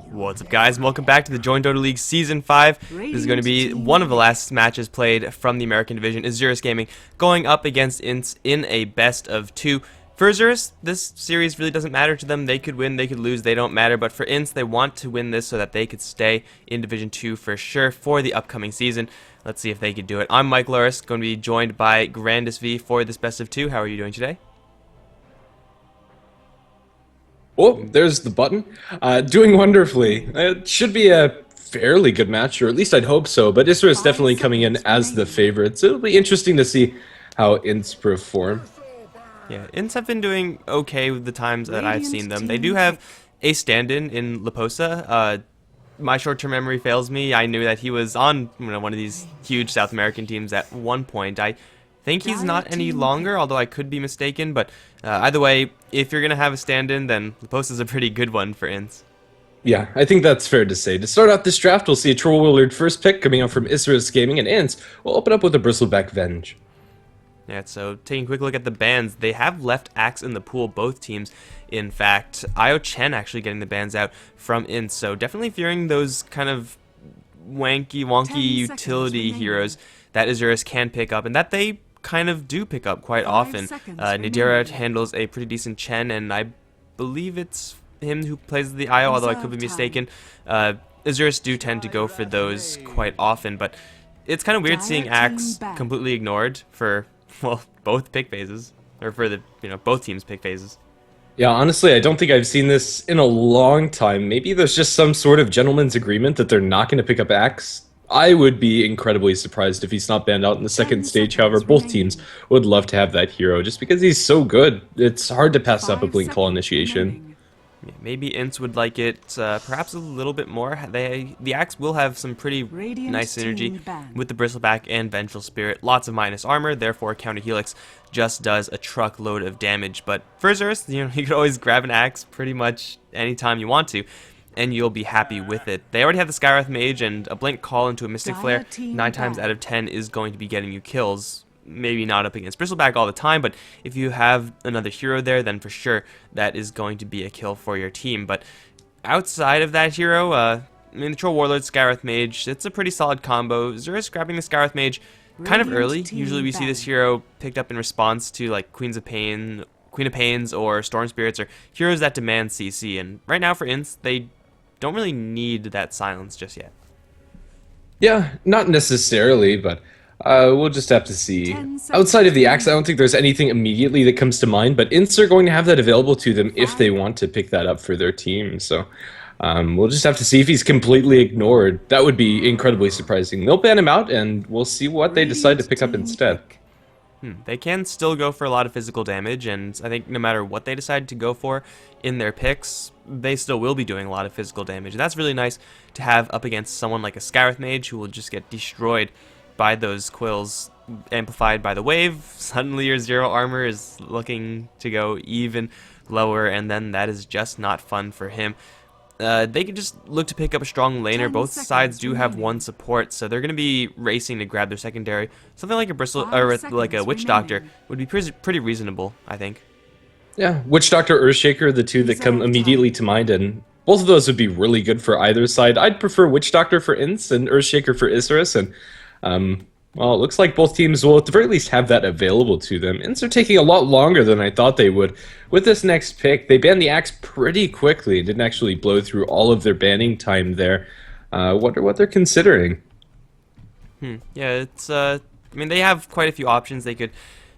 What's up, guys, and welcome back to the Join Dota League Season 5. This is going to be one of the last matches played from the American Division. Isurus Gaming going up against INTZ in a best of 2. For Isurus, this series really doesn't matter to them. They could win, they could lose, they don't matter. But for INTZ, they want to win this so that they could stay in Division 2 for sure for the upcoming season. Let's see if they could do it. I'm Mikelorus, going to be joined by GrandisV for this best of 2. How are you doing today? Oh, there's the button. Doing wonderfully. It should be a fairly good match, or at least I'd hope so, but Isurus is definitely coming in as the favorite, so it'll be interesting to see how INTZ perform. Yeah, INTZ have been doing okay with the times that I've seen them. They do have a stand-in in Laposa. My short-term memory fails me. I knew that he was on one of these huge South American teams at one point. I think he's not any longer, although I could be mistaken, but either way, if you're going to have a stand-in, then Laposa's a pretty good one for INTZ. Yeah, I think that's fair to say. To start out this draft, we'll see a Troll-Willard first pick coming out from Isurus Gaming, and INTZ will open up with a Bristleback Venge. Yeah, so taking a quick look at the bans, they have left Axe in the pool, both teams. In fact, Io Chen actually getting the bans out from INTZ, so definitely fearing those kind of wonky utility heroes that Isurus can pick up, and that they kind of do pick up quite often. Nadira handles a pretty decent Chen, and I believe it's him who plays the Io, although I could be mistaken. Isurus do tend to go for those quite often, but it's kind of weird seeing Axe completely ignored for, well, both pick phases, or for the, both teams' pick phases. Yeah, honestly, I don't think I've seen this in a long time. Maybe there's just some sort of gentleman's agreement that they're not going to pick up Axe. I would be incredibly surprised if he's not banned out in the second stage. However, both teams would love to have that hero just because he's so good. It's hard to pass up a Blink Call initiation. Yeah, maybe INTZ would like it perhaps a little bit more. The Axe will have some pretty nice synergy with the Bristleback and Vengeful Spirit. Lots of minus armor, therefore Counter Helix just does a truckload of damage. But for Isurus, you could always grab an Axe pretty much anytime you want to, and you'll be happy with it. They already have the Skywrath Mage, and a Blink Call into a Mystic Flare 9 times out of 10 is going to be getting you kills. Maybe not up against Bristleback all the time, but if you have another hero there, then for sure that is going to be a kill for your team. But outside of that hero, I mean, the Troll Warlord, Skywrath Mage, it's a pretty solid combo. Isurus grabbing the Skywrath Mage kind of early. Usually we see this hero picked up in response to like Queen of Pains or Storm Spirits, or heroes that demand CC, and right now for INTZ, they don't really need that silence just yet. Yeah, not necessarily, but we'll just have to see. Outside of the Axe, I don't think there's anything immediately that comes to mind, but INTZ are going to have that available to them if they want to pick that up for their team. So we'll just have to see if he's completely ignored. That would be incredibly surprising. They'll ban him out, and we'll see what they decide to pick up instead. They can still go for a lot of physical damage, and I think no matter what they decide to go for in their picks, they still will be doing a lot of physical damage. And that's really nice to have up against someone like a Skywrath Mage who will just get destroyed by those quills amplified by the wave. Suddenly your zero armor is looking to go even lower, and then that is just not fun for him. They could just look to pick up a strong laner. Both sides do have one support, so they're going to be racing to grab their secondary. Something like a Witch Doctor would be pretty reasonable, I think. Yeah, Witch Doctor, Earthshaker, the two that come immediately to mind, and both of those would be really good for either side. I'd prefer Witch Doctor for INTZ and Earthshaker for Isurus, and well, it looks like both teams will at the very least have that available to them. INTZ are taking a lot longer than I thought they would. With this next pick, they banned the Axe pretty quickly and didn't actually blow through all of their banning time there. Wonder what they're considering. Yeah, it's I mean, they have quite a few options. They could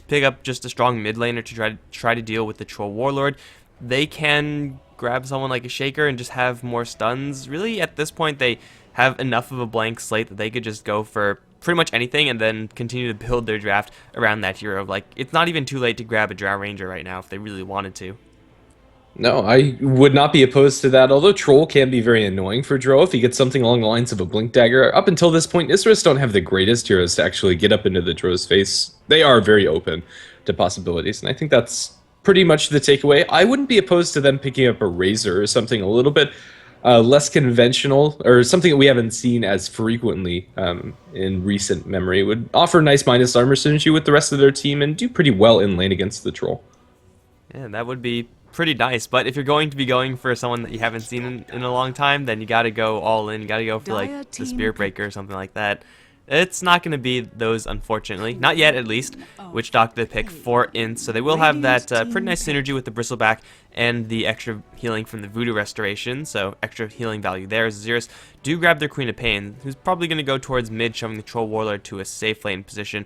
pick up just a strong mid laner to try to deal with the Troll Warlord. They can grab someone like a Shaker and just have more stuns. Really, at this point, they have enough of a blank slate that they could just go for pretty much anything and then continue to build their draft around that hero. Like, it's not even too late to grab a Drow Ranger right now if they really wanted to. No, I would not be opposed to that, although Troll can be very annoying for Drow if he gets something along the lines of a Blink Dagger. Up until this point, Isurus don't have the greatest heroes to actually get up into the Drow's face. They are very open to possibilities, and I think that's pretty much the takeaway. I wouldn't be opposed to them picking up a Razor or something a little bit less conventional, or something that we haven't seen as frequently in recent memory. Would offer nice minus armor synergy with the rest of their team and do pretty well in lane against the Troll. Yeah, that would be pretty nice. But if you're going to be going for someone that you haven't seen in a long time, then you got to go all in. You got to go for like the Spirit Breaker or something like that. It's not going to be those, unfortunately. Not yet, at least. Witch Doctor pick for INTZ, so they will have that pretty nice synergy with the Bristleback and the extra healing from the Voodoo Restoration, so extra healing value there. Isurus do grab their Queen of Pain, who's probably going to go towards mid, shoving the Troll Warlord to a safe lane position.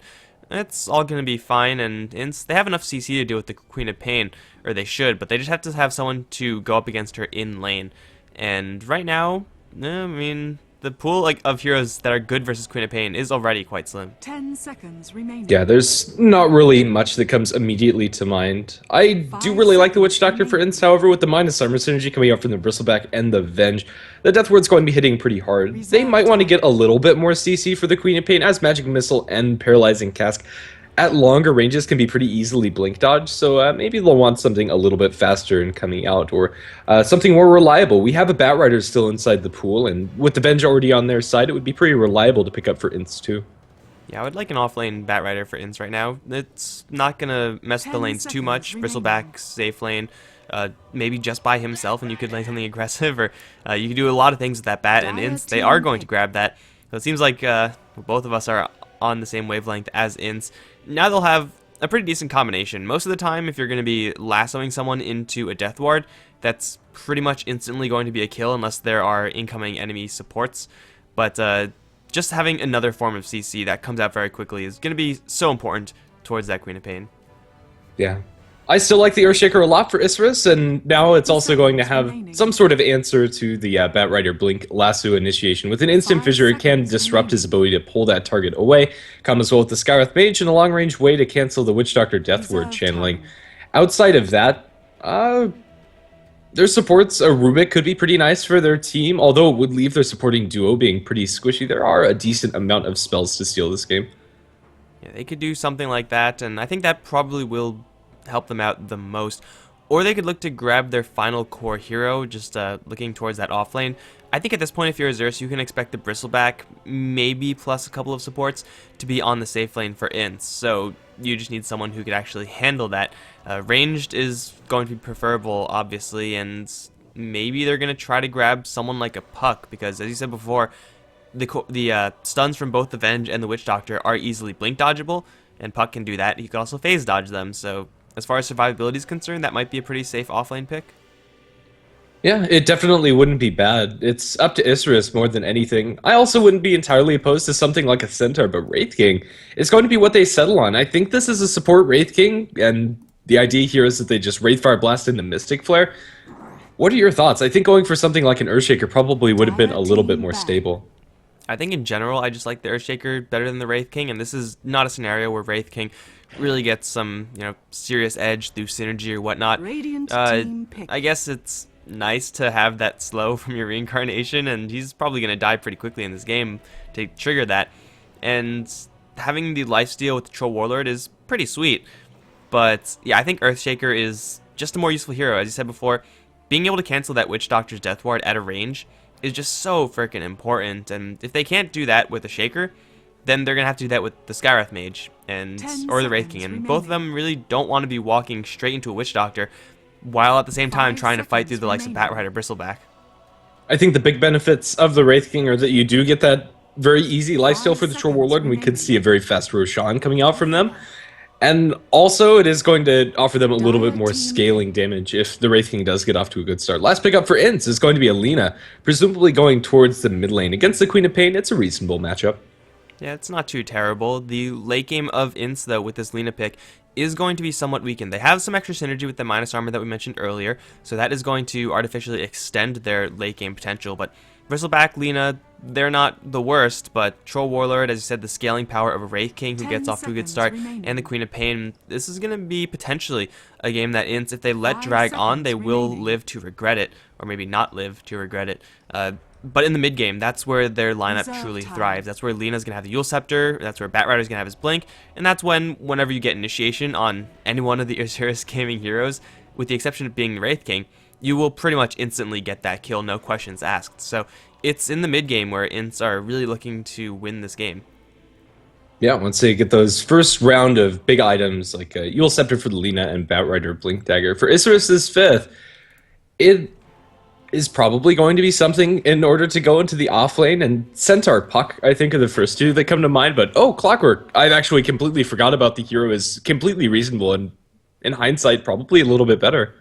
It's all going to be fine, and INTZ, they have enough CC to deal with the Queen of Pain, or they should, but they just have to have someone to go up against her in lane. And right now, I mean, the pool of heroes that are good versus Queen of Pain is already quite slim. 10 seconds remaining. Yeah, there's not really much that comes immediately to mind. I do really like the Witch Doctor for INTZ, however, with the minus armor synergy coming out from the Bristleback and the Venge, the Death Ward's going to be hitting pretty hard. They might want to get a little bit more CC for the Queen of Pain, as Magic Missile and Paralyzing Cask at longer ranges can be pretty easily blink dodged, so maybe they'll want something a little bit faster in coming out, or something more reliable. We have a Bat Rider still inside the pool, and with the Venge already on their side, it would be pretty reliable to pick up for INTZ too. Yeah, I would like an off-lane Bat Rider for INTZ right now. It's not going to mess with the lanes too much. Bristleback, safe lane, maybe just by himself, and you could lane something aggressive, or you could do a lot of things with that Bat, and INTZ, they are going to grab that. So it seems like both of us are on the same wavelength as INTZ. Now they'll have a pretty decent combination. Most of the time, if you're going to be lassoing someone into a Death Ward, that's pretty much instantly going to be a kill unless there are incoming enemy supports. But just having another form of CC that comes out very quickly is going to be so important towards that Queen of Pain. Yeah. I still like the Earthshaker a lot for Isurus, and now it's also going to have some sort of answer to the Bat Rider Blink Lasso initiation. With an instant fissure, it can disrupt his ability to pull that target away. Come as well with the Skywrath Mage and a long-range way to cancel the Witch Doctor Death Ward channeling. Outside of that, their supports, a Rubik could be pretty nice for their team, although it would leave their supporting duo being pretty squishy. There are a decent amount of spells to steal this game. Yeah, they could do something like that, and I think that probably will help them out the most. Or they could look to grab their final core hero, just looking towards that off lane. I think at this point, if you're Isurus, you can expect the Bristleback, maybe plus a couple of supports, to be on the safe lane for INTZ. So you just need someone who could actually handle that. Ranged is going to be preferable, obviously, and maybe they're going to try to grab someone like a Puck, because as you said before, the stuns from both the Venge and the Witch Doctor are easily blink dodgeable, and Puck can do that. He can also phase dodge them, so as far as survivability is concerned, that might be a pretty safe offlane pick. Yeah, it definitely wouldn't be bad. It's up to Isurus more than anything. I also wouldn't be entirely opposed to something like a Centaur, but Wraith King is going to be what they settle on. I think this is a support Wraith King, and the idea here is that they just Wraithfire Blast into Mystic Flare. What are your thoughts? I think going for something like an Earthshaker probably would have been a little bit more stable. I think in general, I just like the Earthshaker better than the Wraith King, and this is not a scenario where Wraith King really gets some, serious edge through synergy or whatnot. I guess it's nice to have that slow from your reincarnation, and he's probably going to die pretty quickly in this game to trigger that. And having the lifesteal with the Troll Warlord is pretty sweet. But yeah, I think Earthshaker is just a more useful hero. As you said before, being able to cancel that Witch Doctor's Death Ward at a range is just so freaking important. And if they can't do that with a Shaker, then they're going to have to do that with the Skywrath Mage or the Wraith King. And both of them really don't want to be walking straight into a Witch Doctor while at the same time trying to fight through the likes of Bat Rider Bristleback. I think the big benefits of the Wraith King are that you do get that very easy lifesteal for the Troll Warlord, and we could see a very fast Roshan coming out from them. And also, it is going to offer them a little bit more scaling damage if the Wraith King does get off to a good start. Last pickup for INTZ is going to be Alina, presumably going towards the mid lane. Against the Queen of Pain, it's a reasonable matchup. Yeah, it's not too terrible. The late game of INTZ, though, with this Lina pick, is going to be somewhat weakened. They have some extra synergy with the minus armor that we mentioned earlier, so that is going to artificially extend their late game potential. But Bristleback, Lina, they're not the worst, but Troll Warlord, as you said, the scaling power of a Wraith King who gets off to a good start, and the Queen of Pain, this is going to be potentially a game that INTZ, if they let drag on, they will live to regret it, or maybe not live to regret it. But in the mid game, that's where their lineup truly thrives. That's where Lina's going to have the Yule Scepter, that's where Bat Rider's going to have his Blink, and that's whenever you get initiation on any one of the Isurus gaming heroes, with the exception of being the Wraith King, you will pretty much instantly get that kill, no questions asked. So it's in the mid game where INTZ are really looking to win this game. Yeah, once they get those first round of big items like Eul Scepter for the Lina and Batrider Blink Dagger for Isurus' fifth, it is probably going to be something in order to go into the off lane, and Centaur Puck, I think, are the first two that come to mind. But oh, Clockwork, I've actually completely forgot about the hero, is completely reasonable and in hindsight probably a little bit better.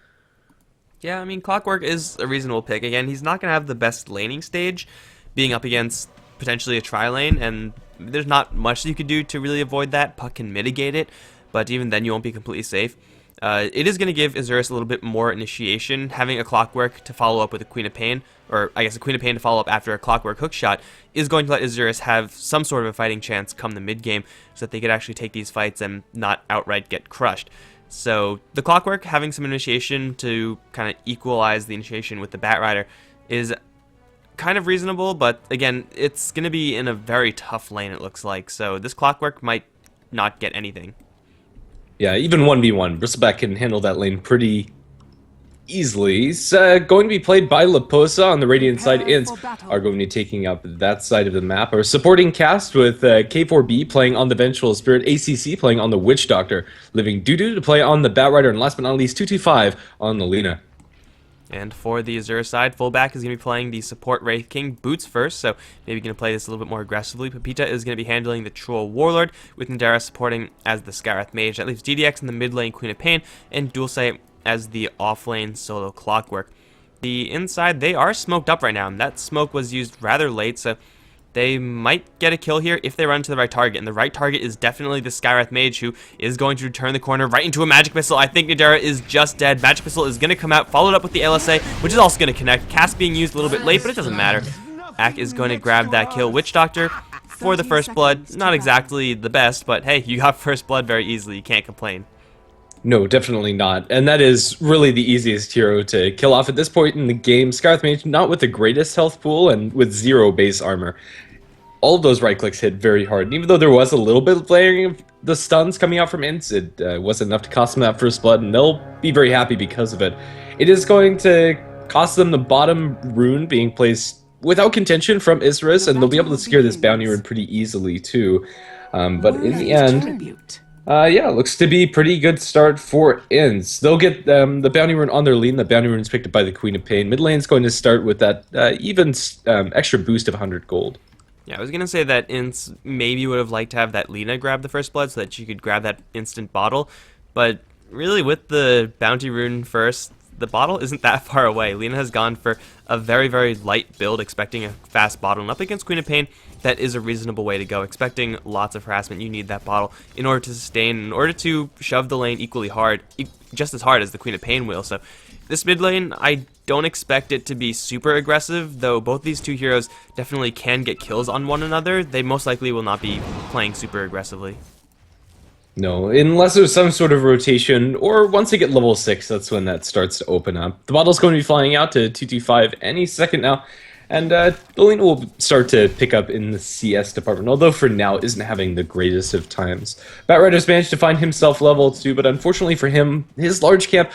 Yeah, I mean, Clockwork is a reasonable pick. Again, he's not going to have the best laning stage, being up against potentially a tri-lane, and there's not much you could do to really avoid that. Puck can mitigate it, but even then you won't be completely safe. It is going to give Isurus a little bit more initiation. Having a Clockwork to follow up with a Queen of Pain, or I guess a Queen of Pain to follow up after a Clockwork hookshot, is going to let Isurus have some sort of a fighting chance come the mid-game, so that they could actually take these fights and not outright get crushed. So the Clockwork having some initiation to kind of equalize the initiation with the Batrider is kind of reasonable, but again, it's going to be in a very tough lane, it looks like, so this Clockwork might not get anything. Yeah, even 1v1, Bristleback can handle that lane pretty easily. He's going to be played by Laposa on the Radiant side. INTZ are going to be taking up that side of the map. Our supporting cast with K4B playing on the Vengeful Spirit, ACC playing on the Witch Doctor, Living Dudu to play on the Batrider, and last but not least, 225 on the Lina. And for the Azure side, fullback is going to be playing the support Wraith King Boots first, so maybe going to play this a little bit more aggressively. Pepita is going to be handling the Troll Warlord, with Nadara supporting as the Scarith Mage. That leaves DDX in the mid lane Queen of Pain, and Dulce as the off lane solo Clockwork. The inside, they are smoked up right now, and that smoke was used rather late, so they might get a kill here if they run to the right target, and the right target is definitely the Skywrath Mage, who is going to turn the corner right into a Magic Missile. I think Nadara is just dead. Magic Missile is going to come out, followed up with the LSA, which is also going to connect. Cast being used a little bit late, but it doesn't matter. Ak is going to grab that kill. Witch Doctor for the first blood. Not exactly the best, but hey, you got first blood very easily. You can't complain. No, definitely not. And that is really the easiest hero to kill off at this point in the game. Scarth Mage, not with the greatest health pool and with 0 base armor. All of those right clicks hit very hard. And even though there was a little bit of layering of the stuns coming out from INTZ, it wasn't enough to cost them that first blood, and they'll be very happy because of it. It is going to cost them the bottom rune being placed without contention from Isurus, and they'll be able to secure this bounty rune pretty easily too. But in the end, yeah, looks to be pretty good start for INTZ. They'll get the bounty rune on their lane. The bounty rune is picked up by the Queen of Pain. Mid lane's going to start with that even extra boost of 100 gold. Yeah, I was going to say that INTZ maybe would have liked to have that Lina grab the first blood so that she could grab that instant bottle, but really with the bounty rune first, the bottle isn't that far away. Lina has gone for a very, very light build, expecting a fast bottle, and up against Queen of Pain, that is a reasonable way to go. Expecting lots of harassment, you need that bottle in order to sustain, in order to shove the lane equally hard, just as hard as the Queen of Pain will, so this mid lane, I don't expect it to be super aggressive, though both these two heroes definitely can get kills on one another. They most likely will not be playing super aggressively. No, unless there's some sort of rotation, or once they get level 6, that's when that starts to open up. The bottle's going to be flying out to 225 any second now, and the lane will start to pick up in the CS department, although for now isn't having the greatest of times. Batrider's managed to find himself level 2, but unfortunately for him, his large camp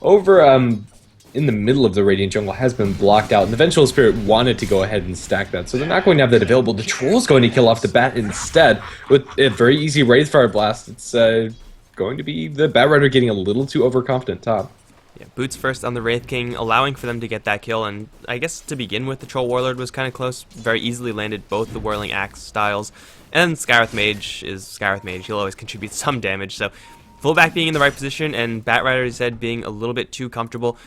over in the middle of the Radiant jungle has been blocked out, and the Vengeful Spirit wanted to go ahead and stack that, so they're not going to have that available. The Troll's going to kill off the Bat instead with a very easy Wraithfire Blast. It's going to be the Batrider getting a little too overconfident top. Yeah, boots first on the Wraith King, allowing for them to get that kill, and I guess to begin with, the Troll Warlord was kind of close. Very easily landed both the Whirling Axe styles, and Scarith Mage is Scarith Mage. He'll always contribute some damage, so fullback being in the right position and Batrider, as I said, being a little bit too comfortable.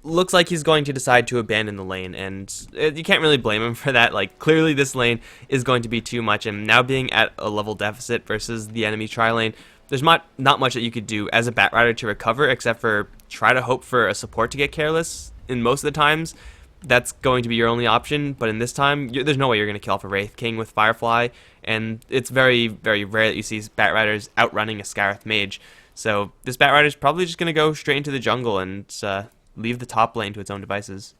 Looks like he's going to decide to abandon the lane, and you can't really blame him for that. Like, clearly this lane is going to be too much, and now being at a level deficit versus the enemy tri-lane, there's not much that you could do as a Batrider to recover, except for try to hope for a support to get careless. In most of the times, that's going to be your only option, but in this time, there's no way you're going to kill off a Wraith King with Firefly, and it's very, very rare that you see Batriders outrunning a Scarith Mage. So this Batrider is probably just going to go straight into the jungle and leave the top lane to its own devices.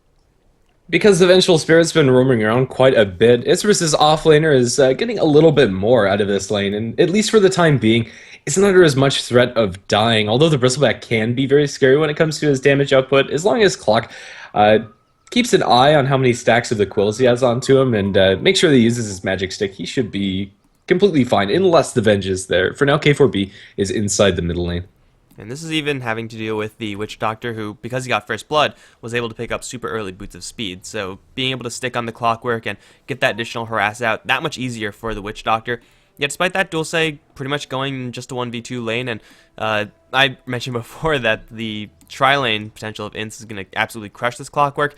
Because the Vengeful Spirit's been roaming around quite a bit, Isurus' offlaner is getting a little bit more out of this lane, and at least for the time being, isn't under as much threat of dying, although the Bristleback can be very scary when it comes to his damage output. As long as Clock keeps an eye on how many stacks of the quills he has onto him, and make sure that he uses his magic stick, he should be completely fine, unless the Venge is there. For now, K4B is inside the middle lane. And this is even having to deal with the Witch Doctor, who, because he got First Blood, was able to pick up super early boots of speed. So being able to stick on the clockwork and get that additional harass out, that much easier for the Witch Doctor. Yet despite that, Dulce pretty much going just a 1v2 lane, and I mentioned before that the tri-lane potential of INTZ is going to absolutely crush this clockwork.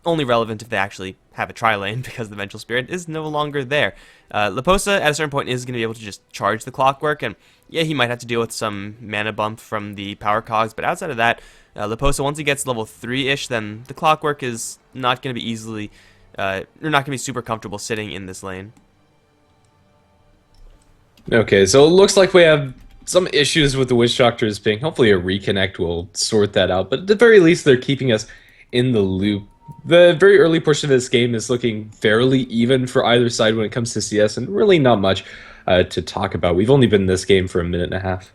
Only relevant if they actually have a tri-lane, because the Vengeful Spirit is no longer there. Leposa at a certain point is going to be able to just charge the clockwork, and yeah, he might have to deal with some mana bump from the power cogs, but outside of that, Leposa, once he gets level 3-ish, then the clockwork is not going to be easily, or not going to be super comfortable sitting in this lane. Okay, so it looks like we have some issues with the Witch Doctor's ping. Hopefully a reconnect will sort that out, but at the very least, they're keeping us in the loop. The very early portion of this game is looking fairly even for either side when it comes to CS, and really not much to talk about. We've only been in this game for a minute and a half.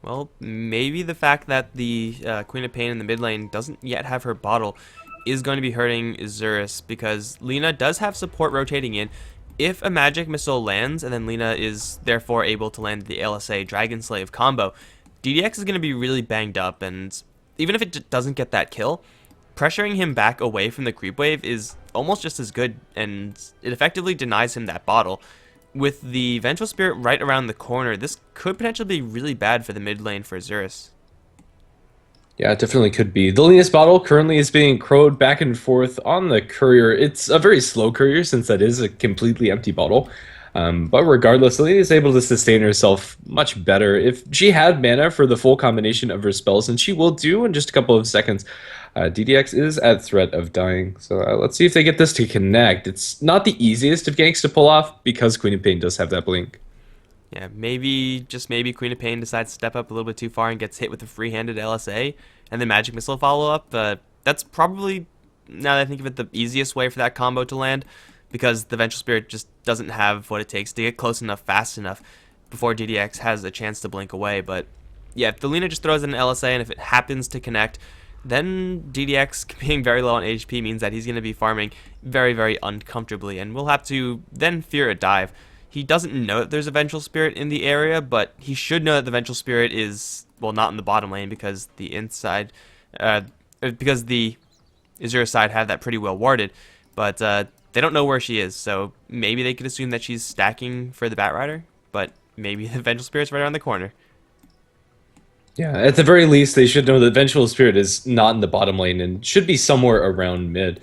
Well, maybe the fact that the Queen of Pain in the mid lane doesn't yet have her bottle is going to be hurting Isurus, because Lina does have support rotating in. If a magic missile lands, and then Lina is therefore able to land the LSA Dragon Slave combo, DDX is going to be really banged up, and even if it doesn't get that kill, pressuring him back away from the creep wave is almost just as good, and it effectively denies him that bottle. With the Vengeful Spirit right around the corner, this could potentially be really bad for the mid lane for Isurus. Yeah, it definitely could be. The Linus bottle currently is being crowed back and forth on the courier. It's a very slow courier, since that is a completely empty bottle. But regardless, Lina is able to sustain herself much better. If she had mana for the full combination of her spells, and she will do in just a couple of seconds, DDX is at threat of dying. So let's see if they get this to connect. It's not the easiest of ganks to pull off, because Queen of Pain does have that blink. Yeah, maybe, just maybe, Queen of Pain decides to step up a little bit too far and gets hit with a free-handed LSA, and then Magic Missile follow-up. That's probably, now that I think of it, the easiest way for that combo to land, because the Vengeful Spirit just doesn't have what it takes to get close enough, fast enough, before DDX has a chance to blink away. But yeah, if the Lina just throws in an LSA, and if it happens to connect, then DDX being very low on HP means that he's going to be farming very, very uncomfortably, and we'll have to then fear a dive. He doesn't know that there's a Vengeful Spirit in the area, but he should know that the Vengeful Spirit is, well, not in the bottom lane, because the inside, because the Isurus side have that pretty well warded, but they don't know where she is, so maybe they could assume that she's stacking for the Batrider, but maybe the Vengeful Spirit's right around the corner. Yeah, at the very least, they should know that Vengeful Spirit is not in the bottom lane and should be somewhere around mid.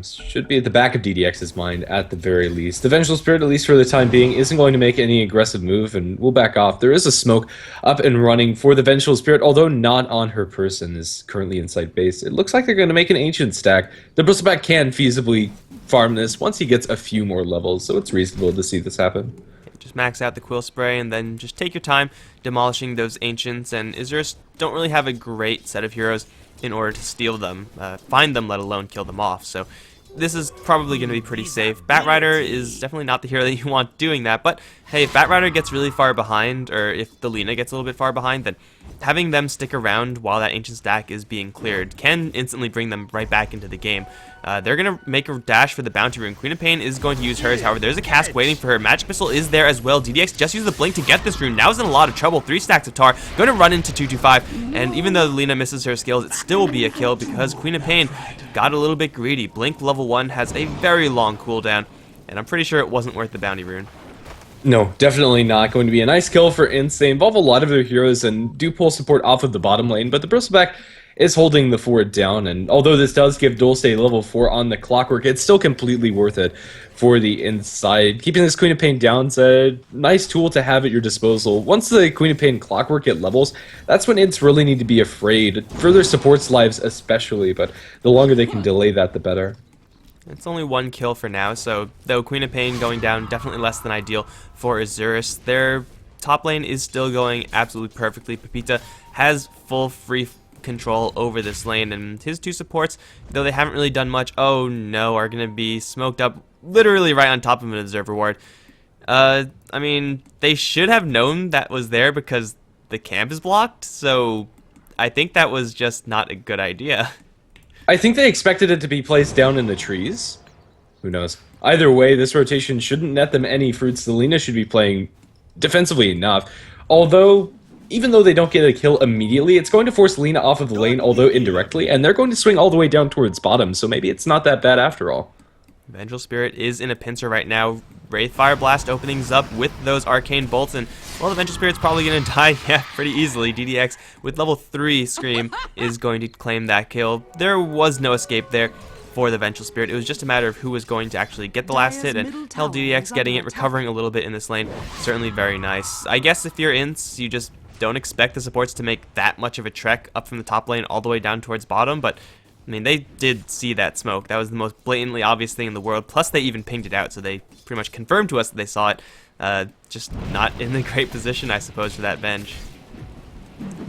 Should be at the back of DDX's mind at the very least. The Vengeful Spirit, at least for the time being, isn't going to make any aggressive move, and we'll back off. There is a smoke up and running for the Vengeful Spirit, although not on her person, is currently inside base. It looks like they're going to make an Ancient stack. The Bristleback can feasibly farm this once he gets a few more levels, so it's reasonable to see this happen. Just max out the Quill Spray, and then just take your time demolishing those Ancients, and Isurus don't really have a great set of heroes in order to steal them, find them, let alone kill them off. So this is probably going to be pretty safe. Batrider is definitely not the hero that you want doing that, but hey, if Batrider gets really far behind, or if the Lina gets a little bit far behind, then having them stick around while that Ancient stack is being cleared can instantly bring them right back into the game. They're going to make a dash for the Bounty Rune. Queen of Pain is going to use hers, however, there's a cask waiting for her. Magic Missile is there as well. DDX just used the Blink to get this rune. Now is in a lot of trouble. 3 stacks of tar. Going to run into 225, and even though Lina misses her skills, it still will be a kill, because Queen of Pain got a little bit greedy. Blink level 1 has a very long cooldown, and I'm pretty sure it wasn't worth the Bounty Rune. No, definitely not. Going to be a nice kill for INTZ. They involve a lot of their heroes and do pull support off of the bottom lane, but the Bristleback is holding the fort down, and although this does give Dulce level 4 on the clockwork, it's still completely worth it for the inside. Keeping this Queen of Pain down is a nice tool to have at your disposal. Once the Queen of Pain clockwork get levels, that's when INTZ really need to be afraid. It further supports lives especially, but the longer they can delay that, the better. It's only 1 kill for now, so though Queen of Pain going down, definitely less than ideal for Isurus. Their top lane is still going absolutely perfectly. Pepita has full free control over this lane, and his 2 supports, though they haven't really done much, oh no, are going to be smoked up literally right on top of an Observer Ward. I mean, they should have known that was there because the camp is blocked, so I think that was just not a good idea. I think they expected it to be placed down in the trees. Who knows? Either way, this rotation shouldn't net them any fruits. The Lina should be playing defensively enough. Although, even though they don't get a kill immediately, it's going to force Lina off of the lane, although indirectly, and they're going to swing all the way down towards bottom, so maybe it's not that bad after all. Vengeful Spirit is in a pincer right now. Wraith Fire Blast openings up with those arcane bolts, and well, the Vengeful Spirit's probably going to die, yeah, pretty easily. DDX with level 3 Scream is going to claim that kill. There was no escape there for the Vengeful Spirit. It was just a matter of who was going to actually get the last hit, and hell, DDX getting it, recovering a little bit in this lane, certainly very nice. I guess if you're INTZ, you just don't expect the supports to make that much of a trek up from the top lane all the way down towards bottom, but I mean, they did see that smoke. That was the most blatantly obvious thing in the world. Plus, they even pinged it out, so they pretty much confirmed to us that they saw it. Just not in a great position, I suppose, for that Venge.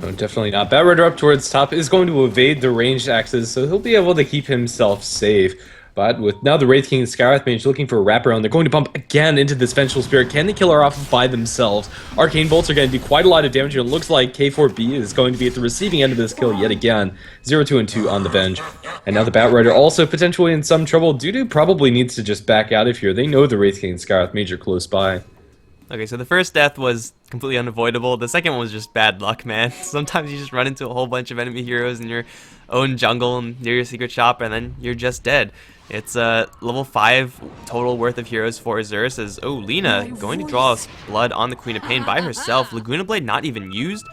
Oh, definitely not. Batrider up towards top is going to evade the ranged axes, so he'll be able to keep himself safe. But with now the Wraith King and Skywrath Mage looking for a wraparound, they're going to bump again into this Vengeful Spirit. Can they kill her off by themselves? Arcane Bolts are going to do quite a lot of damage, and it looks like K4B is going to be at the receiving end of this kill yet again. 0, 2, and 2 on the Venge. And now the Batrider also potentially in some trouble. Dudu probably needs to just back out of here. They know the Wraith King and Skywrath Mage are close by. Okay, so the first death was completely unavoidable. The second one was just bad luck, man. Sometimes you just run into a whole bunch of enemy heroes in your own jungle near your secret shop, and then you're just dead. It's level 5 total worth of heroes for Isurus. As Lina going to draw blood on the Queen of Pain by herself. Laguna Blade not even used.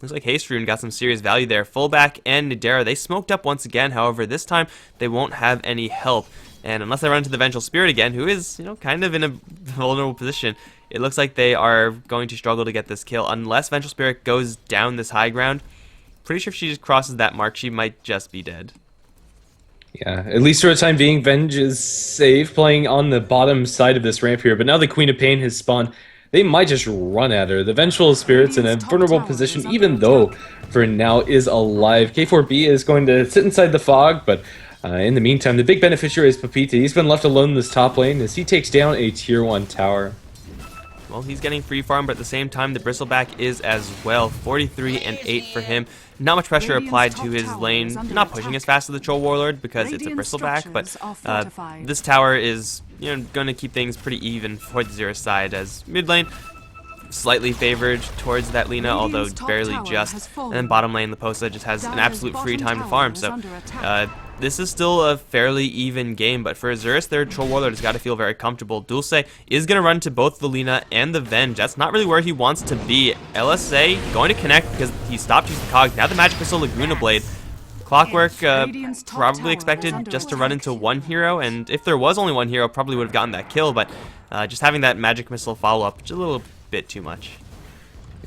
Looks like Haste Rune got some serious value there. Fullback and Nadera, they smoked up once again. However, this time they won't have any help. And unless they run into the Vengeful Spirit again, who is, kind of in a vulnerable position, it looks like they are going to struggle to get this kill. Unless Vengeful Spirit goes down this high ground, pretty sure if she just crosses that mark, she might just be dead. Yeah, at least for the time being, Venge is safe playing on the bottom side of this ramp here, but now the Queen of Pain has spawned. They might just run at her. The Vengeful Spirit's in a vulnerable position, even though for now is alive. K4B is going to sit inside the fog, but in the meantime, the big beneficiary is Pepita. He's been left alone in this top lane as he takes down a tier 1 tower. Well, he's getting free farm, but at the same time, the Bristleback is as well. 43 and 8 for him. Not much pressure applied to his lane. Not pushing as fast as the Troll Warlord because it's a Bristleback, but this tower is going to keep things pretty even for the Isurus side, as mid lane slightly favored towards that Lina, although barely just. And then bottom lane, Liposa just has an absolute free time to farm. So this is still a fairly even game, but for Isurus, their Troll Warlord has got to feel very comfortable. Dulce is going to run to both the Lina and the Venge. That's not really where he wants to be. LSA going to connect because he stopped using Cog. Now the Magic Missile Laguna Blade. Clockwork probably expected just to run into one hero, and if there was only one hero, probably would have gotten that kill, but just having that Magic Missile follow-up, just a little bit too much.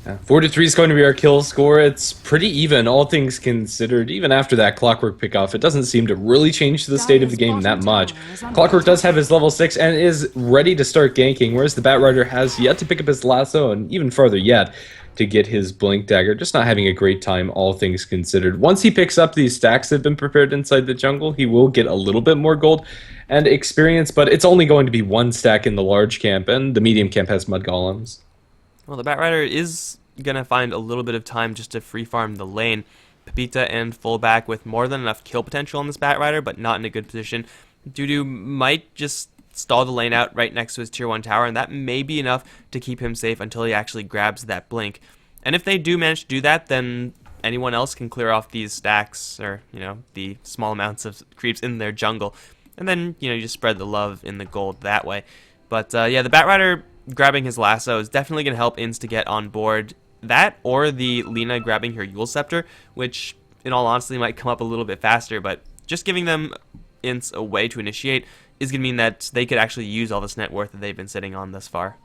Yeah, 4 to 3 is going to be our kill score. It's pretty even, all things considered. Even after that Clockwork pickoff, it doesn't seem to really change the state of the game that much. Clockwork does have his level 6 and is ready to start ganking, whereas the Batrider has yet to pick up his lasso, and even farther yet, to get his Blink Dagger. Just not having a great time, all things considered. Once he picks up these stacks that have been prepared inside the jungle, he will get a little bit more gold and experience, but it's only going to be 1 stack in the large camp, and the medium camp has Mud Golems. Well, the Batrider is going to find a little bit of time just to free farm the lane. Pepita and Fullback with more than enough kill potential on this Batrider, but not in a good position. Dudu might just stall the lane out right next to his tier 1 tower, and that may be enough to keep him safe until he actually grabs that blink. And if they do manage to do that, then anyone else can clear off these stacks, or, the small amounts of creeps in their jungle. And then, you just spread the love in the gold that way. But, yeah, the Batrider grabbing his lasso is definitely going to help INTZ to get on board. That or the Lina grabbing her Yule Scepter, which in all honesty might come up a little bit faster, but just giving them INTZ a way to initiate is going to mean that they could actually use all this net worth that they've been sitting on thus far.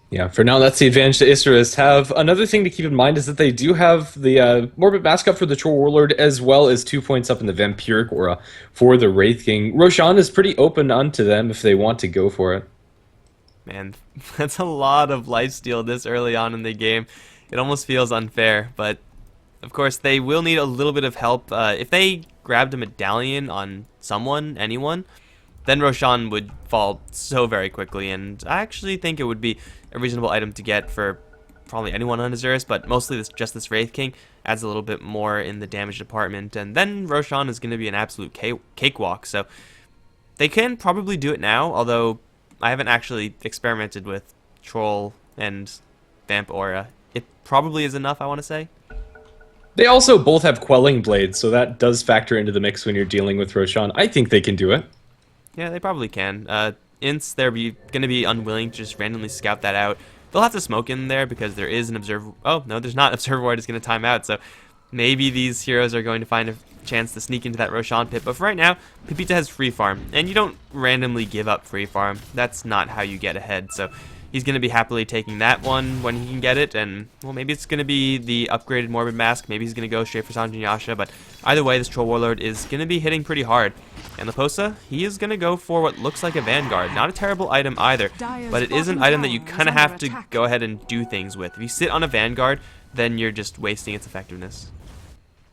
Yeah, for now that's the advantage to Isurus have. Another thing to keep in mind is that they do have the Morbid Mask up for the Troll Warlord, as well as 2 points up in the Vampiric Aura for the Wraith King. Roshan is pretty open onto them if they want to go for it. Man, that's a lot of lifesteal this early on in the game. It almost feels unfair, but of course they will need a little bit of help. If they grabbed a medallion on someone, anyone, then Roshan would fall so very quickly, and I actually think it would be a reasonable item to get for probably anyone on Isurus, but mostly just this Wraith King adds a little bit more in the damage department, and then Roshan is going to be an absolute cakewalk. So They can probably do it now, although I haven't actually experimented with Troll and Vamp Aura. It probably is enough, I want to say. They also both have Quelling Blades, so that does factor into the mix when you're dealing with Roshan. I think they can do it. Yeah, they probably can. Ints, they're going to be unwilling to just randomly scout that out. They'll have to smoke in there because there is an Observer... Oh, no, there's not. Observer Ward is going to time out, so maybe these heroes are going to find a chance to sneak into that Roshan pit. But for right now, Pepita has free farm, and you don't randomly give up free farm. That's not how you get ahead, so he's going to be happily taking that one when he can get it, and, well, maybe it's going to be the upgraded Morbid Mask. Maybe he's going to go straight for Sanjin Yasha, but either way, this Troll Warlord is going to be hitting pretty hard. And Leposa, he is going to go for what looks like a Vanguard. Not a terrible item either, but it is an item that you kind of have to go ahead and do things with. If you sit on a Vanguard, then you're just wasting its effectiveness.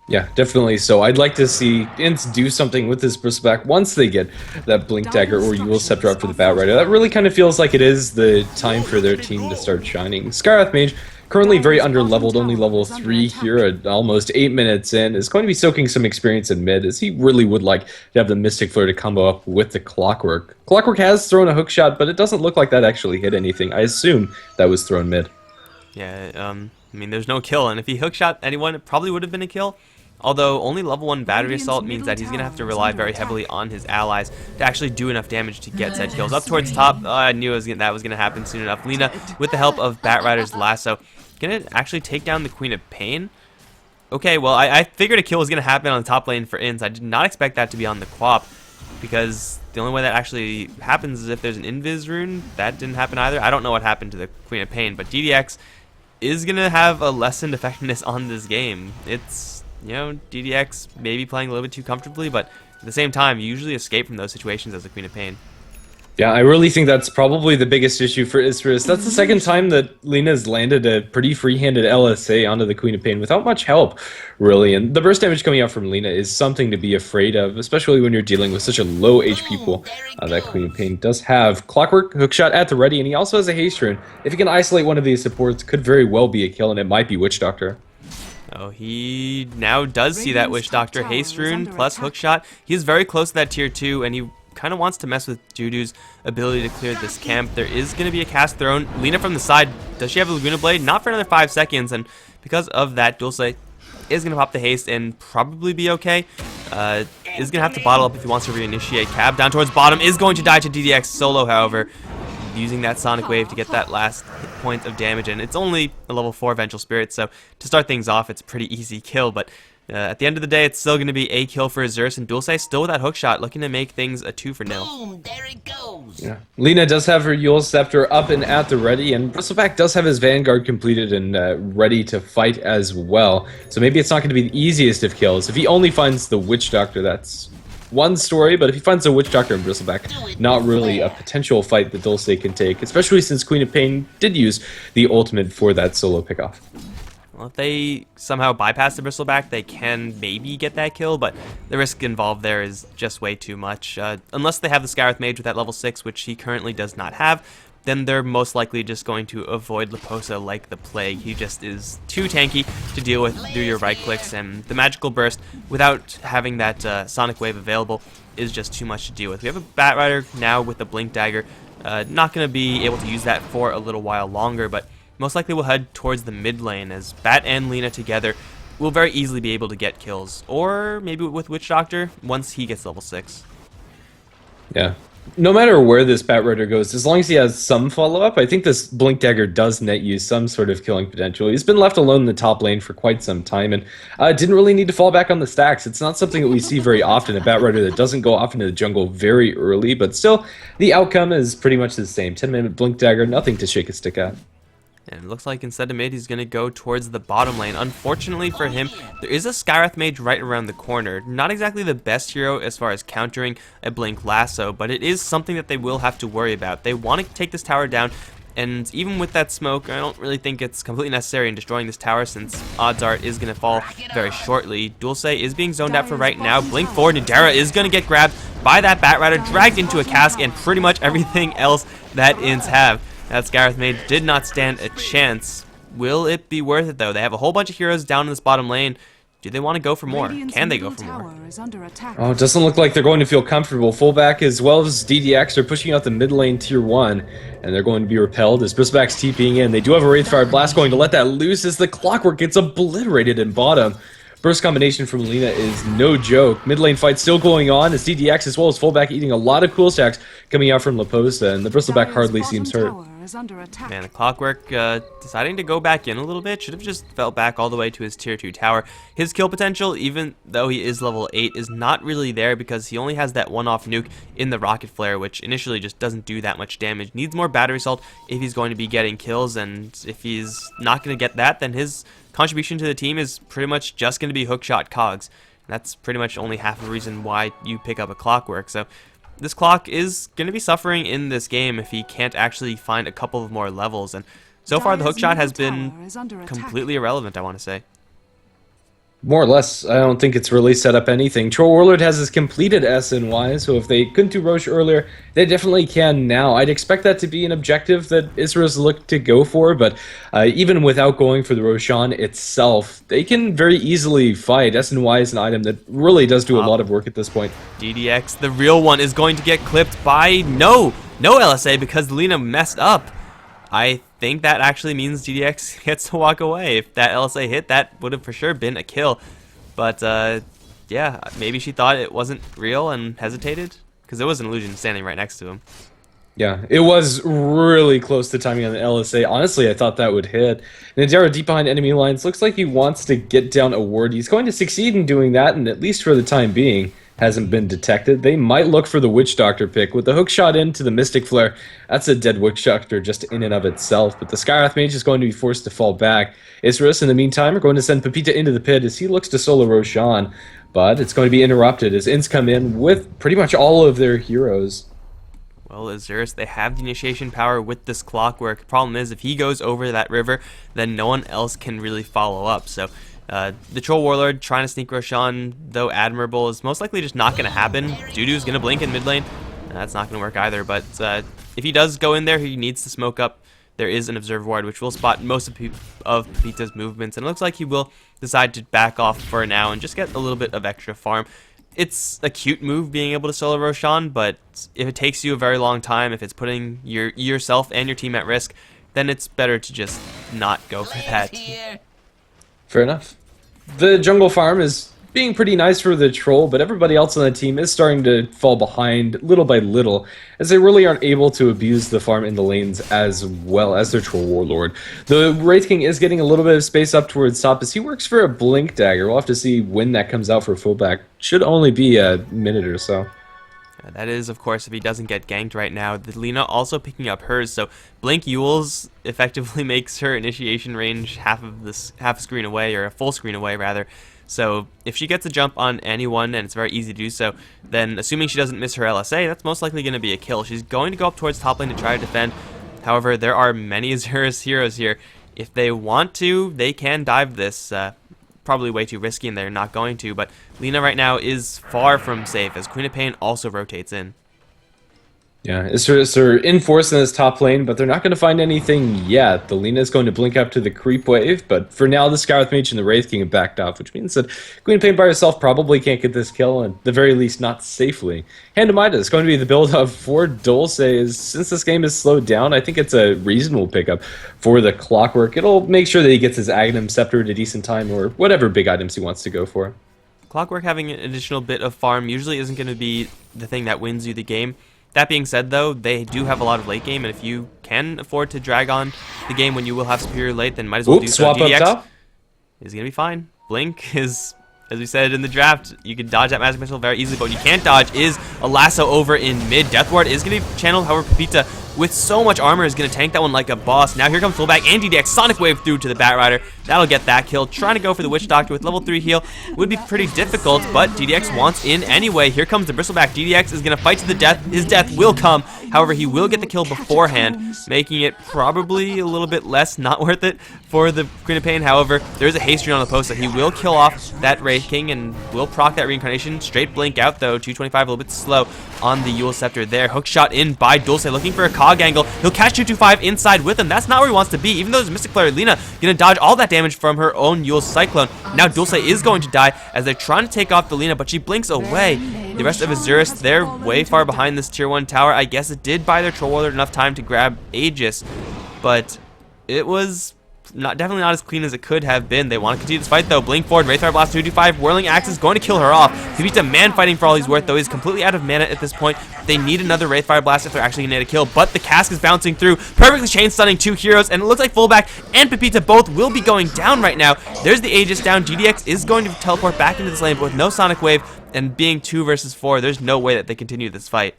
Yeah, definitely so. I'd like to see Ints do something with this Bristleback once they get that Blink Dagger or Yule Scepter up for the Bat Rider. That really kind of feels like it is the time for their team to start shining. Skywrath Mage, currently very under-leveled, only level 3 here at almost 8 minutes in, is going to be soaking some experience in mid, as he really would like to have the Mystic Flare to combo up with the Clockwork. Clockwork has thrown a hook shot, but it doesn't look like that actually hit anything. I assume that was thrown mid. Yeah, I mean, there's no kill, and if he hookshot anyone, it probably would have been a kill. Although only level 1 Battery Assault means that he's going to have to rely very heavily on his allies to actually do enough damage to get said kills. Up towards top, I knew that was going to happen soon enough. Lina, with the help of Bat Rider's Lasso, going to actually take down the Queen of Pain. Okay, well, I figured a kill was going to happen on the top lane for Ints. I did not expect that to be on the Quap, because the only way that actually happens is if there's an Invis rune. That didn't happen either. I don't know what happened to the Queen of Pain, but DDX is going to have a lessened effectiveness on this game. It's... You know, DDX maybe playing a little bit too comfortably, but at the same time, you usually escape from those situations as the Queen of Pain. Yeah, I really think that's probably the biggest issue for Isurus. That's the second time that Lina's landed a pretty free-handed LSA onto the Queen of Pain without much help, really. And the burst damage coming out from Lina is something to be afraid of, especially when you're dealing with such a low HP pool. That Queen of Pain does have Clockwork, Hookshot at the ready, and he also has a Haste Rune. If he can isolate one of these supports, could very well be a kill, and it might be Witch Doctor. Oh, he now does see that Witch Doctor. Haste Rune plus Hookshot. He is very close to that tier 2, and he kind of wants to mess with Judu's ability to clear this camp. There is going to be a cast thrown. Lina from the side. Does she have a Laguna Blade? Not for another 5 seconds, and because of that, Dulce is going to pop the haste and probably be okay. Is going to have to bottle up if he wants to reinitiate. Cab down towards bottom. Is going to die to DDX solo, however, using that Sonic Wave to get that last hit point of damage, and it's only a level 4 Vengeful Spirit, so to start things off, it's a pretty easy kill, but at the end of the day, it's still going to be a kill for Isurus, and Dulce still with that hookshot, looking to make things a 2-0. Boom, there it goes. Yeah. Lina does have her Yule Scepter up and at the ready, and Bristleback does have his Vanguard completed and ready to fight as well, so maybe it's not going to be the easiest of kills. If he only finds the Witch Doctor, that's one story, but if he finds a Witch Doctor and Bristleback, not really a potential fight that Dulce can take, especially since Queen of Pain did use the ultimate for that solo pickoff. Well, if they somehow bypass the Bristleback, they can maybe get that kill, but the risk involved there is just way too much. Unless they have the Skywrath Mage with that level 6, which he currently does not have, then they're most likely just going to avoid Leposa like the plague. He just is too tanky to deal with through your right clicks, and the Magical Burst, without having that Sonic Wave available, is just too much to deal with. We have a Bat Rider now with the Blink Dagger. Not going to be able to use that for a little while longer, but most likely we'll head towards the mid lane as Bat and Lina together will very easily be able to get kills. Or maybe with Witch Doctor once he gets level 6. Yeah. No matter where this Bat Rider goes, as long as he has some follow-up, I think this Blink Dagger does net you some sort of killing potential. He's been left alone in the top lane for quite some time, and didn't really need to fall back on the stacks. It's not something that we see very often, a Bat Rider that doesn't go off into the jungle very early, but still, the outcome is pretty much the same. 10-minute Blink Dagger, nothing to shake a stick at. And it looks like instead of mid, he's going to go towards the bottom lane. Unfortunately for him, there is a Skywrath Mage right around the corner. Not exactly the best hero as far as countering a Blink Lasso, but it is something that they will have to worry about. They want to take this tower down, and even with that smoke, I don't really think it's completely necessary in destroying this tower, since odds are it is going to fall very shortly. Dulce is being zoned out for right now. Blink forward, Nadera is going to get grabbed by that Bat Rider, dragged into a cask, and pretty much everything else that Ints have. That Skywrath Mage did not stand a chance. Will it be worth it, though? They have a whole bunch of heroes down in this bottom lane. do they want to go for more? Can they go for more? Oh, it doesn't look like they're going to feel comfortable. Fullback as well as DDX are pushing out the mid lane tier 1, and they're going to be repelled as Bristleback's TPing in. They do have a Wraithfire Blast going to let that loose as the Clockwork gets obliterated in bottom. Burst combination from Lina is no joke. Mid lane fight still going on as DDX as well as Fullback eating a lot of cool stacks coming out from Laposta, and the Bristleback hardly seems hurt. Man, the Clockwork deciding to go back in a little bit. Should have just fell back all the way to his tier 2 tower. His kill potential, even though he is level 8, is not really there because he only has that one-off nuke in the Rocket Flare, which initially just doesn't do that much damage. Needs more battery salt if he's going to be getting kills, and if he's not going to get that, then his contribution to the team is pretty much just going to be hookshot cogs. That's pretty much only half the reason why you pick up a Clockwork. So this Clock is going to be suffering in this game if he can't actually find a couple of more levels, and so far the hookshot has been completely irrelevant, I want to say. More or less, I don't think it's really set up anything. Troll Warlord has his completed SNY, so if they couldn't do Roche earlier, they definitely can now. I'd expect that to be an objective that Isurus looked to go for, but even without going for the Roshan itself, they can very easily fight. SNY is an item that really does do a lot of work at this point. DDX, the real one, is going to get clipped by no LSA because Lina messed up. I think that actually means DDX gets to walk away. If that LSA hit, that would have for sure been a kill. But yeah, maybe she thought it wasn't real and hesitated, because there was an illusion standing right next to him. Yeah, it was really close to timing on the LSA. Honestly, I thought that would hit. Nadero deep behind enemy lines. Looks like he wants to get down a ward. He's going to succeed in doing that, and at least for the time being, hasn't been detected. They might look for the Witch Doctor pick. With the hook shot into the Mystic Flare, that's a dead Witch Doctor just in and of itself. But the Skywrath Mage is going to be forced to fall back. Isurus, in the meantime, are going to send Pepita into the pit as he looks to solo Roshan. But it's going to be interrupted as Ints come in with pretty much all of their heroes. Well, Isurus, they have the initiation power with this Clockwork. Problem is, if he goes over that river, then no one else can really follow up. So the Troll Warlord trying to sneak Roshan, though admirable, is most likely just not going to happen. Dudu's going to blink in mid lane. That's not going to work either. But if he does go in there, he needs to smoke up. There is an Observe Ward, which will spot most of Pepita's movements. And it looks like he will decide to back off for now and just get a little bit of extra farm. It's a cute move being able to solo Roshan, but if it takes you a very long time, if it's putting yourself and your team at risk, then it's better to just not go for that. Fair enough. The jungle farm is being pretty nice for the troll, but everybody else on the team is starting to fall behind little by little, as they really aren't able to abuse the farm in the lanes as well as their Troll Warlord. The Wraith King is getting a little bit of space up towards top as he works for a Blink Dagger. We'll have to see when that comes out for fullback. Should only be a minute or so. That is, of course, if he doesn't get ganked right now. The Lina also picking up hers, so Blink Yules effectively makes her initiation range half a screen away, or a full screen away rather. So if she gets a jump on anyone, and it's very easy to do so, then assuming she doesn't miss her LSA, that's most likely going to be a kill. She's going to go up towards top lane to try to defend. However, there are many Isurus heroes here. If they want to, they can dive this. Probably way too risky, and they're not going to, but Lina right now is far from safe as Queen of Pain also rotates in. Yeah, Isurus are in force in this top lane, but they're not going to find anything yet. The Lina is going to blink up to the creep wave, but for now the Skywrath Mage and the Wraith King have backed off, which means that Queen of Pain by herself probably can't get this kill, and at the very least not safely. Hand to Midas is going to be the build up for Dulce. Since this game is slowed down, I think it's a reasonable pickup for the Clockwork. It'll make sure that he gets his Aghanim Scepter at a decent time, or whatever big items he wants to go for. Clockwork having an additional bit of farm usually isn't going to be the thing that wins you the game. That being said, though, they do have a lot of late game, and if you can afford to drag on the game when you will have superior late, then might as well do so. Swap up top. Is going to be fine. Blink is, as we said in the draft, you can dodge that Magic Missile very easily, but what you can't dodge is a lasso over in mid. Death Ward is going to be channeled, however, Pepita, with so much armor, is going to tank that one like a boss. Now here comes fullback and DDX. Sonic Wave through to the Batrider. That'll get that kill. Trying to go for the Witch Doctor with level 3 heal would be pretty difficult, but DDX wants in anyway. Here comes the Bristleback. DDX is going to fight to the death. His death will come. However, he will get the kill beforehand, making it probably a little bit less not worth it for the Queen of Pain. However, there is a haste rune on the post, so he will kill off that Wraith King and will proc that reincarnation. Straight blink out, though. 225, a little bit slow on the Yule Scepter there. Hook shot in by Dulce, looking for a Cog angle. He'll catch 225 inside with him. That's not where he wants to be, even though there's Mystic Flare. Lina gonna dodge all that damage from her own Yule's Cyclone. Now Dulce is going to die as they're trying to take off the Lina, but she blinks away. The rest of Isurus, they're way far behind this tier 1 tower. I guess it did buy their Troll Warlord enough time to grab Aegis, but it was definitely not as clean as it could have been. They want to continue this fight though. Blink forward, Wraithfire Blast 225, Whirling Axe is going to kill her off. Pepita man fighting for all he's worth though. He's completely out of mana at this point. They need another Wraithfire Blast if they're actually going to get a kill, but the cask is bouncing through, perfectly chain stunning 2 heroes, and it looks like Fullback and Pepita both will be going down right now. There's the Aegis down. GDX is going to teleport back into this lane, but with no Sonic Wave and being 2 versus 4, there's no way that they continue this fight.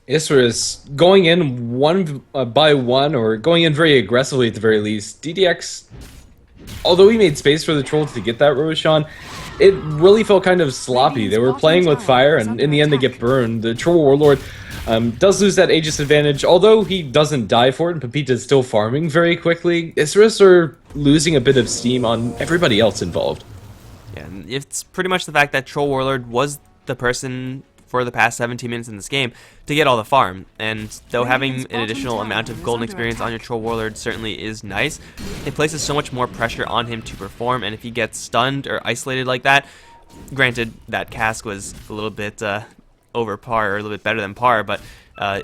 Isurus going in one by one, or going in very aggressively at the very least. DDX, although he made space for the trolls to get that Roshan, it really felt kind of sloppy. They were playing with fire, and in the end they get burned. The Troll Warlord does lose that Aegis advantage, although he doesn't die for it, and Pepita is still farming very quickly. Isurus are losing a bit of steam on everybody else involved. Yeah, it's pretty much the fact that Troll Warlord was the person for the past 17 minutes in this game to get all the farm, and though having an additional amount of golden experience on your Troll Warlord certainly is nice, it places so much more pressure on him to perform, and if he gets stunned or isolated like that, granted that cask was a little bit over par, or a little bit better than par, but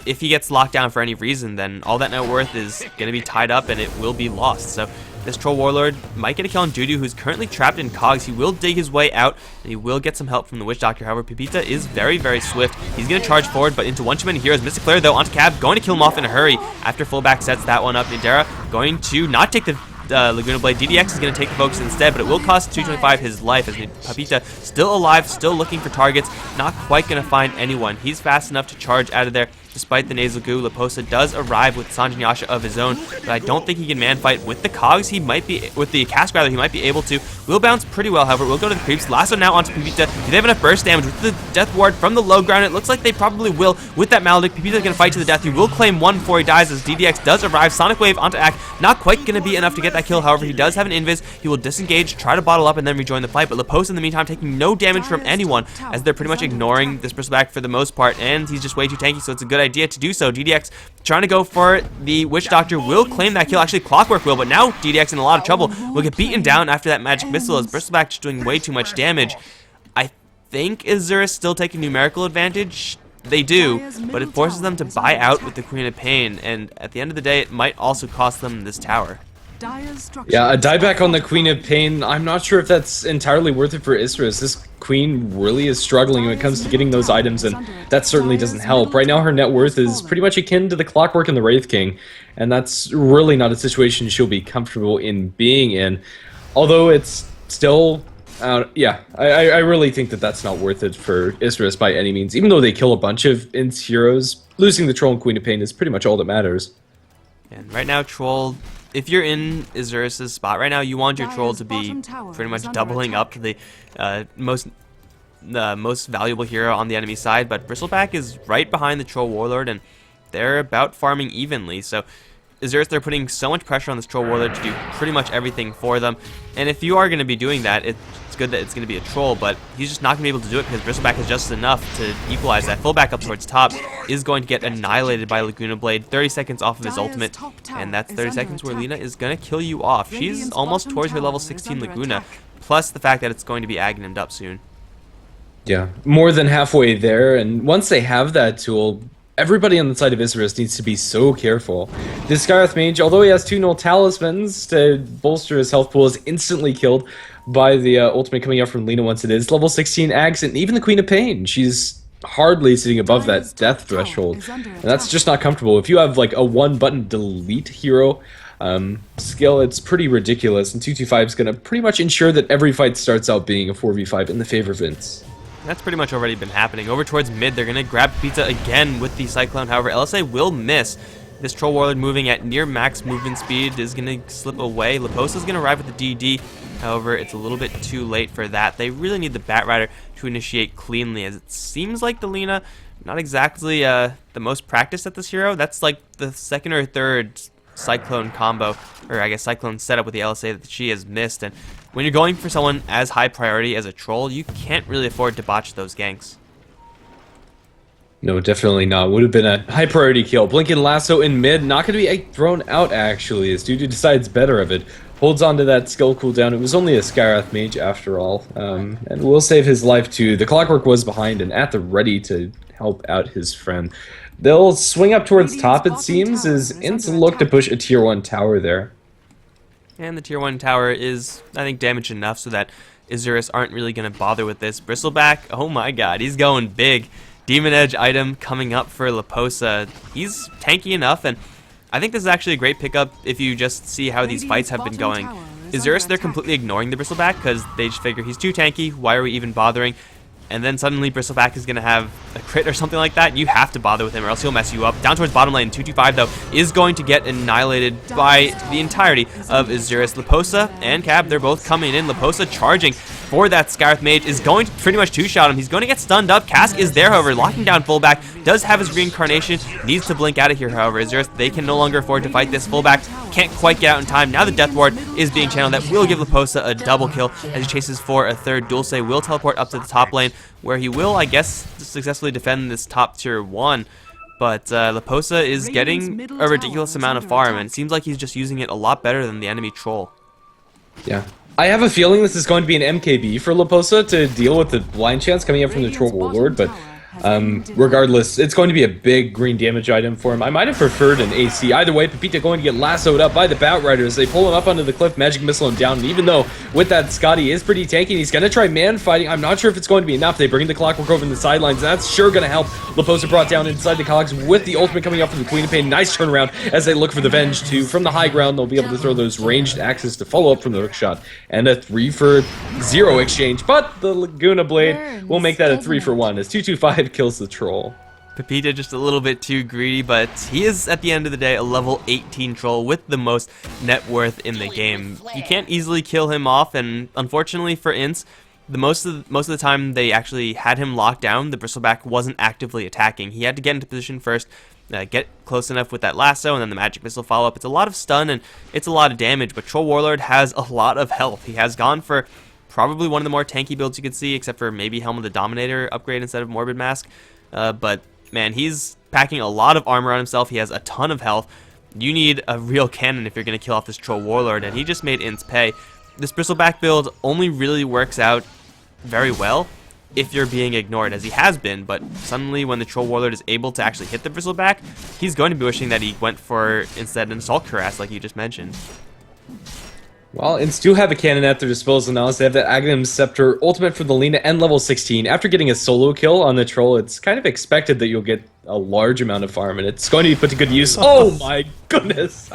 if he gets locked down for any reason, then all that net worth is going to be tied up and it will be lost. So this Troll Warlord might get a kill on Dudu, who's currently trapped in Cogs. He will dig his way out, and he will get some help from the Witch Doctor. However, Pepita is very, very swift. He's going to charge forward, but into one too many heroes. Mystic Flare, though, onto Cab, going to kill him off in a hurry. After Fullback sets that one up, Nidera going to not take the Laguna Blade. DDX is going to take the focus instead, but it will cost 225 his life, as Pepita still alive, still looking for targets, not quite going to find anyone. He's fast enough to charge out of there. Despite the nasal goo, Laposa does arrive with Sanjin Yasha of his own, but I don't think he can man fight with the Cogs. He might be, with the Cask rather, he might be able to. Will bounce pretty well, however. We'll go to the creeps. Lasso now onto Pepita. Do they have enough burst damage with the Death Ward from the low ground? It looks like they probably will with that Maledict. Pepita's going to fight to the death. He will claim one before he dies as DDX does arrive. Sonic Wave onto Ack. Not quite going to be enough to get that kill, however. He does have an invis. He will disengage, try to bottle up, and then rejoin the fight, but Laposa in the meantime taking no damage from anyone, as they're pretty much ignoring this Bristleback for the most part, and he's just way too tanky, so it's a good idea to do so. DDX trying to go for the Witch Doctor, will claim that kill. Actually, Clockwork will, but now DDX in a lot of trouble. Will get beaten down after that magic missile as Bristleback just doing way too much damage. I think Isurus still taking numerical advantage. They do, but it forces them to buy out with the Queen of Pain, and at the end of the day, it might also cost them this tower. Yeah, a dieback on the Queen of Pain, I'm not sure if that's entirely worth it for Isurus. This Queen really is struggling when it comes to getting those items, and that certainly doesn't help. Right now her net worth is pretty much akin to the Clockwork and the Wraith King, and that's really not a situation she'll be comfortable in being in. Although it's still, yeah, I really think that that's not worth it for Isurus by any means. Even though they kill a bunch of INTZ heroes, losing the Troll and Queen of Pain is pretty much all that matters. And right now, Troll, if you're in Isurus' spot right now, you want your Troll to be pretty much doubling up to the most valuable hero on the enemy side, but Bristleback is right behind the Troll Warlord, and they're about farming evenly, so Isurus, they're putting so much pressure on this Troll Warlord to do pretty much everything for them, and if you are going to be doing that, it's good that it's going to be a Troll, but he's just not going to be able to do it because Bristleback is just enough to equalize that. Fullback up towards top is going to get annihilated by Laguna Blade, 30 seconds off of his ultimate, and that's 30 seconds where Lina is going to kill you off. She's almost towards her level 16 Laguna, plus the fact that it's going to be Aghanimed up soon. Yeah, more than halfway there, and once they have that tool, everybody on the side of Isurus needs to be so careful. This Skyrath Mage, although he has 2 null talismans to bolster his health pool, is instantly killed by the ultimate coming out from Lina once it is. Level 16 Ags, and even the Queen of Pain, she's hardly sitting above that death threshold, and that's just not comfortable. If you have like a one-button delete hero skill, it's pretty ridiculous, and 225 is going to pretty much ensure that every fight starts out being a 4v5 in the favor of Vince. That's pretty much already been happening. Over towards mid, they're going to grab Pizza again with the Cyclone. However, LSA will miss. This Troll Warlord moving at near max movement speed is going to slip away. Laposa is going to arrive with the DD. However, it's a little bit too late for that. They really need the Bat Rider to initiate cleanly, as it seems like the Lina, not exactly the most practiced at this hero. That's like the second or third Cyclone combo, or I guess Cyclone setup with the LSA that she has missed. And when you're going for someone as high priority as a Troll, you can't really afford to botch those ganks. No, definitely not. Would have been a high priority kill. Blinking Lasso in mid, not going to be thrown out actually, as Dudu decides better of it. Holds on to that skill cooldown. It was only a Skarath mage after all, and will save his life too. The Clockwork was behind and at the ready to help out his friend. They'll swing up towards top, it seems, as INTZ look to push a tier 1 tower there. And the tier 1 tower is, I think, damaged enough so that Isurus aren't really going to bother with this. Bristleback, oh my god, he's going big. Demon Edge item coming up for Leposa. He's tanky enough, and I think this is actually a great pickup if you just see how these fights have been going. Isurus, they're completely ignoring the Bristleback because they just figure he's too tanky, why are we even bothering? And then suddenly Bristleback is going to have a crit or something like that. You have to bother with him or else he'll mess you up. Down towards bottom lane, 225 though is going to get annihilated by the entirety of Isurus. Leposa and Cab, they're both coming in. Leposa charging for that Skarath mage is going to pretty much two-shot him. He's going to get stunned up. Cask is there, however, locking down fullback. Does have his reincarnation. Needs to blink out of here, however. Isurus, they can no longer afford to fight this. Fullback can't quite get out in time. Now the Death Ward is being channeled. That will give Leposa a double kill as he chases for a third. Dulce will teleport up to the top lane, where he will, I guess, successfully defend this top tier 1. But Leposa is getting a ridiculous amount of farm, and it seems like he's just using it a lot better than the enemy troll. Yeah. I have a feeling this is going to be an MKB for Leposa to deal with the blind chance coming up from the Troll Warlord, but regardless, it's going to be a big green damage item for him. I might have preferred an AC. Either way, Pepita going to get lassoed up by the Batriders. They pull him up onto the cliff, magic missile him down, and even though with that Scotty is pretty tanky, he's going to try man fighting. I'm not sure if it's going to be enough. They bring the Clockwork over in the sidelines, and that's sure going to help. Leposa brought down inside the cogs with the ultimate coming up from the Queen of Pain. Nice turnaround as they look for the Venge too. From the high ground, they'll be able to throw those ranged axes to follow up from the hook shot, and a 3-for-0 exchange, but the Laguna Blade will make that a 3-for-1 as 225 kills the troll. Pepita just a little bit too greedy, but he is, at the end of the day, a level 18 troll with the most net worth in the game. You can't easily kill him off, and unfortunately for INTZ, most of the time they actually had him locked down, the Bristleback wasn't actively attacking. He had to get into position first, get close enough with that lasso, and then the magic missile follow-up. It's a lot of stun, and it's a lot of damage, but Troll Warlord has a lot of health. He has gone for probably one of the more tanky builds you could see, except for maybe Helm of the Dominator upgrade instead of Morbid Mask. But man, he's packing a lot of armor on himself. He has a ton of health. You need a real cannon if you're going to kill off this Troll Warlord, and he just made INTZ pay. This Bristleback build only really works out very well if you're being ignored, as he has been, but suddenly when the Troll Warlord is able to actually hit the Bristleback, he's going to be wishing that he went for, instead, an Assault Cuirass like you just mentioned. Well, INTZ do have a cannon at their disposal now, as they have that Aghanim Scepter ultimate for the Lina and level 16. After getting a solo kill on the troll, it's kind of expected that you'll get a large amount of farm, and it's going to be put to good use. Oh my goodness!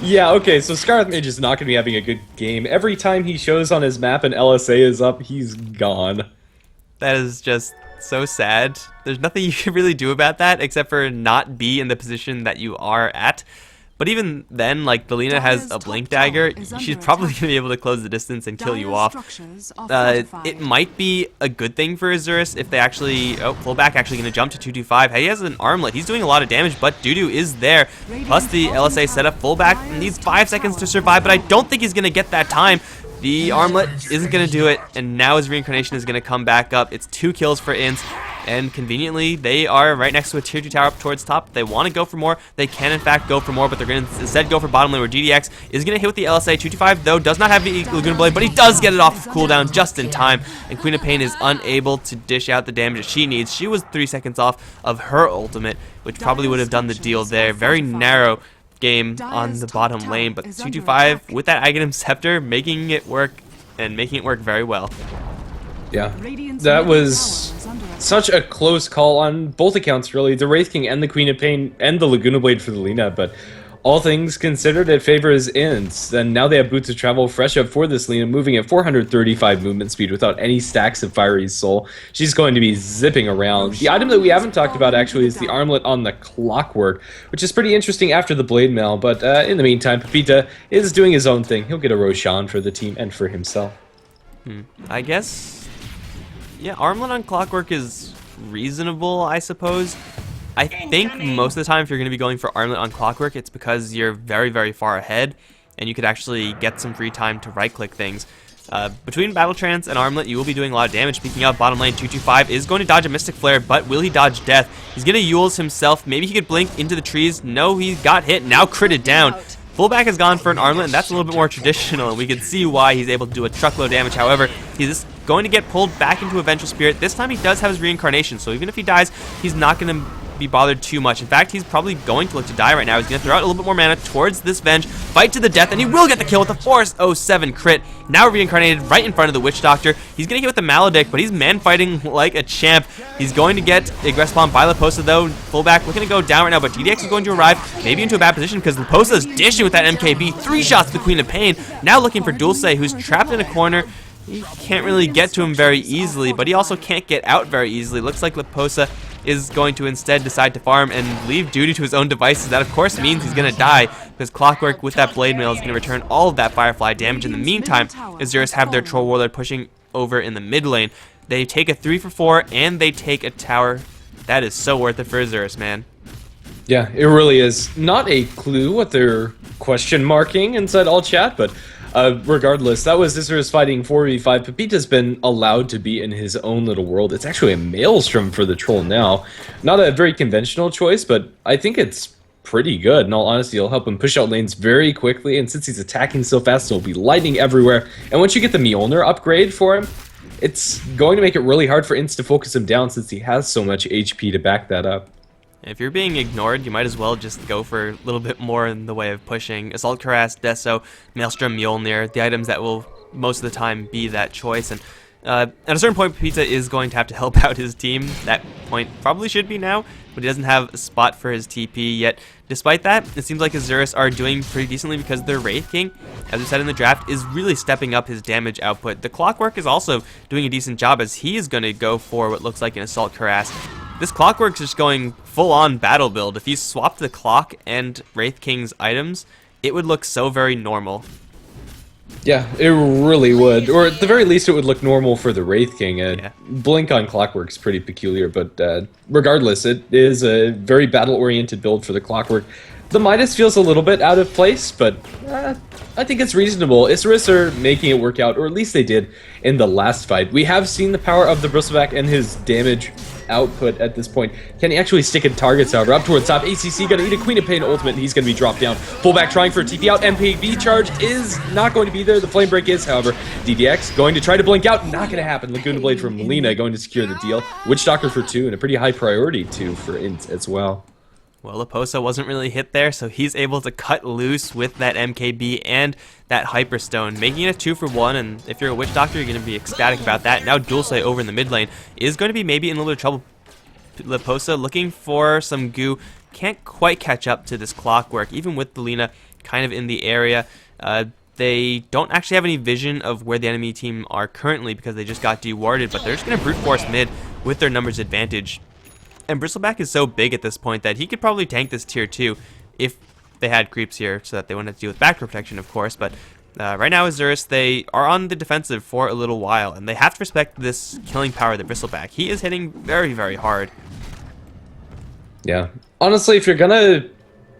Yeah, okay, so Skarath Mage is not going to be having a good game. Every time he shows on his map and LSA is up, he's gone. That is just so sad. There's nothing you can really do about that except for not be in the position that you are at. But even then, like, Belina has a Blink Dagger, she's probably going to be able to close the distance and kill you off. It might be a good thing for Isurus if they actually... Oh, fullback actually going to jump to 225. He has an armlet. He's doing a lot of damage, but Dudu is there. Plus the LSA setup. Fullback needs 5 seconds to survive, but I don't think he's going to get that time. The armlet isn't going to do it, and now his reincarnation is going to come back up. It's 2 kills for INTZ, and conveniently, they are right next to a tier 2 tower up towards top. If they want to go for more, they can in fact go for more, but they're going to instead go for bottom lane, where GDX is going to hit with the LSA. 225, though, does not have the Laguna Blade, but he does get it off of cooldown just in time, and Queen of Pain is unable to dish out the damage that she needs. She was 3 seconds off of her ultimate, which probably would have done the deal there. Very narrow game on the bottom lane, but 225 with that Aghanim Scepter making it work, and making it work very well. Yeah, that was such a close call on both accounts, really. The Wraith King and the Queen of Pain and the Laguna Blade for the Lina, but all things considered, it favors INTZ. And now they have Boots of Travel fresh up for this Lina, moving at 435 movement speed without any stacks of Fiery Soul. She's going to be zipping around. The item that we haven't talked about, actually, is the armlet on the Clockwork, which is pretty interesting after the Blade Mail, but in the meantime, Pepita is doing his own thing. He'll get a Roshan for the team and for himself. I guess, yeah, armlet on Clockwork is reasonable, I suppose. I think most of the time if you're going to be going for armlet on Clockwork, it's because you're very, very far ahead, and you could actually get some free time to right-click things. Between Battle Trance and Armlet, you will be doing a lot of damage. Speaking of, bottom lane, 225 is going to dodge a Mystic Flare, but will he dodge death? He's going to Yules himself. Maybe he could blink into the trees. No, he got hit, now critted down. Fullback has gone for an Armlet, and that's a little bit more traditional, and we can see why he's able to do a truckload of damage. However, he's going to get pulled back into a Vengeful Spirit. This time he does have his reincarnation, so even if he dies, he's not going to be bothered too much. In fact, he's probably going to look to die right now. He's going to throw out a little bit more mana towards this Venge, fight to the death, and he will get the kill with the Force 07 crit. Now reincarnated right in front of the Witch Doctor. He's going to get with the Maledict, but he's man-fighting like a champ. He's going to get Aggress Bomb by Leposa, though. Fullback looking to go down right now, but GDX is going to arrive, maybe into a bad position, because Leposa is dishing with that MKB. 3 shots to the Queen of Pain. Now looking for Dulce, who's trapped in a corner. He can't really get to him very easily, but he also can't get out very easily. Looks like Leposa is going to instead decide to farm and leave duty to his own devices. That, of course, means he's going to die, because Clockwork with that Blade Mail is going to return all of that Firefly damage. In the meantime, Isurus have their Troll Warlord pushing over in the mid lane. They take a 3 for 4, and they take a tower. That is so worth it for Isurus, man. Yeah, it really is. Not a clue what they're question marking inside all chat, but regardless, that was Isurus fighting 4v5. Pepita's been allowed to be in his own little world. It's actually a Maelstrom for the troll now. Not a very conventional choice, but I think it's pretty good. In all honesty, it'll help him push out lanes very quickly, and since he's attacking so fast, he'll be lightning everywhere. And once you get the Mjolnir upgrade for him, it's going to make it really hard for Ints to focus him down since he has so much HP to back that up. If you're being ignored, you might as well just go for a little bit more in the way of pushing. Assault Cuirass, Deso, Maelstrom, Mjolnir, the items that will most of the time be that choice. And at a certain point, Pepita is going to have to help out his team. That point probably should be now, but he doesn't have a spot for his TP yet. Despite that, it seems like Isurus are doing pretty decently because their Wraith King, as we said in the draft, is really stepping up his damage output. The Clockwork is also doing a decent job as he is going to go for what looks like an Assault Cuirass. This Clockwork's just going full-on battle build. If you swapped the Clock and Wraith King's items, it would look so very normal. Yeah, it really would. Or at the very least, it would look normal for the Wraith King. Yeah. Blink on Clockwork's pretty peculiar, but regardless, it is a very battle-oriented build for the Clockwork. The Midas feels a little bit out of place, but I think it's reasonable. Isurus are making it work out, or at least they did in the last fight. We have seen the power of the Bristleback and his damage output at this point. Can he actually stick in targets, however? Up towards top, ACC gonna eat a Queen of Pain ultimate, and he's gonna be dropped down. Fullback trying for a TP out, MPV charge is not going to be there. The Flame Break is, however. DDX going to try to blink out, not gonna happen. Laguna Blade from Melina going to secure the deal. Witch Doctor for 2, and a pretty high priority 2 for Int as well. Well, Leposa wasn't really hit there, so he's able to cut loose with that MKB and that Hyperstone, making it a 2 for 1, and if you're a Witch Doctor, you're going to be ecstatic about that. Now Dulce over in the mid lane is going to be maybe in a little bit of trouble. Leposa looking for some goo, can't quite catch up to this Clockwork, even with the Lina kind of in the area. They don't actually have any vision of where the enemy team are currently because they just got dewarded, but they're just going to brute force mid with their numbers advantage. And Bristleback is so big at this point that he could probably tank this tier 2 if they had creeps here so that they wouldn't have to deal with back protection, of course. But right now, Isurus, they are on the defensive for a little while, and they have to respect this killing power of the Bristleback. He is hitting very, very hard. Yeah. Honestly, if you're gonna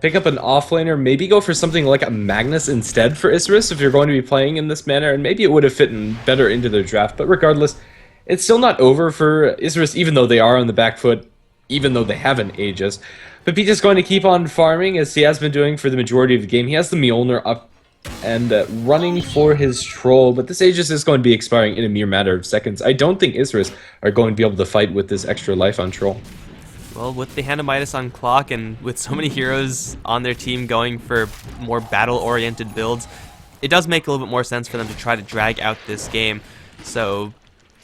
pick up an offlaner, maybe go for something like a Magnus instead for Isurus if you're going to be playing in this manner, and maybe it would have fit in better into their draft. But regardless, it's still not over for Isurus, even though they are on the back foot, even though they haven't Aegis. Pepita's going to keep on farming, as he has been doing for the majority of the game. He has the Mjolnir up and running for his troll, but this Aegis is going to be expiring in a mere matter of seconds. I don't think Isurus are going to be able to fight with this extra life on troll. Well, with the Hand of Midas on clock and with so many heroes on their team going for more battle-oriented builds, it does make a little bit more sense for them to try to drag out this game. So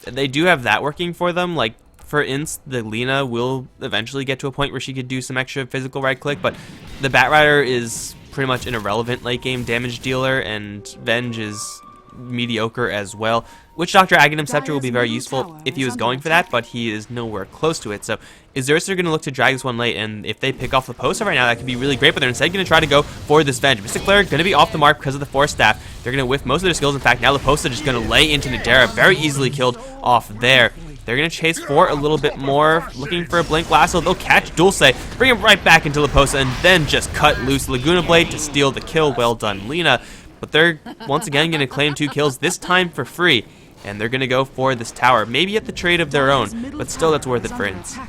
they do have that working for them. Like, for instance, the Lina will eventually get to a point where she could do some extra physical right-click, but the Batrider is pretty much an irrelevant late-game damage dealer, and Venge is mediocre as well. Witch Doctor Aghanim Scepter will be very useful if he was going for that, but he is nowhere close to it. So Isurus are going to look to drag this one late, and if they pick off Leposa right now, that could be really great, but they're instead going to try to go for this Venge. Mystic Flare going to be off the mark because of the Force Staff. They're going to whiff most of their skills. In fact, now Leposa just going to lay into Nadera, very easily killed off there. They're going to chase for a little bit more, looking for a Blink Lasso. They'll catch Dulce, bring him right back into Leposa, and then just cut loose Laguna Blade to steal the kill. Well done, Lina. But but they're once again going to claim 2 kills, this time for free. And they're going to go for this tower, maybe at the trade of their own, but still that's worth it for INTZ.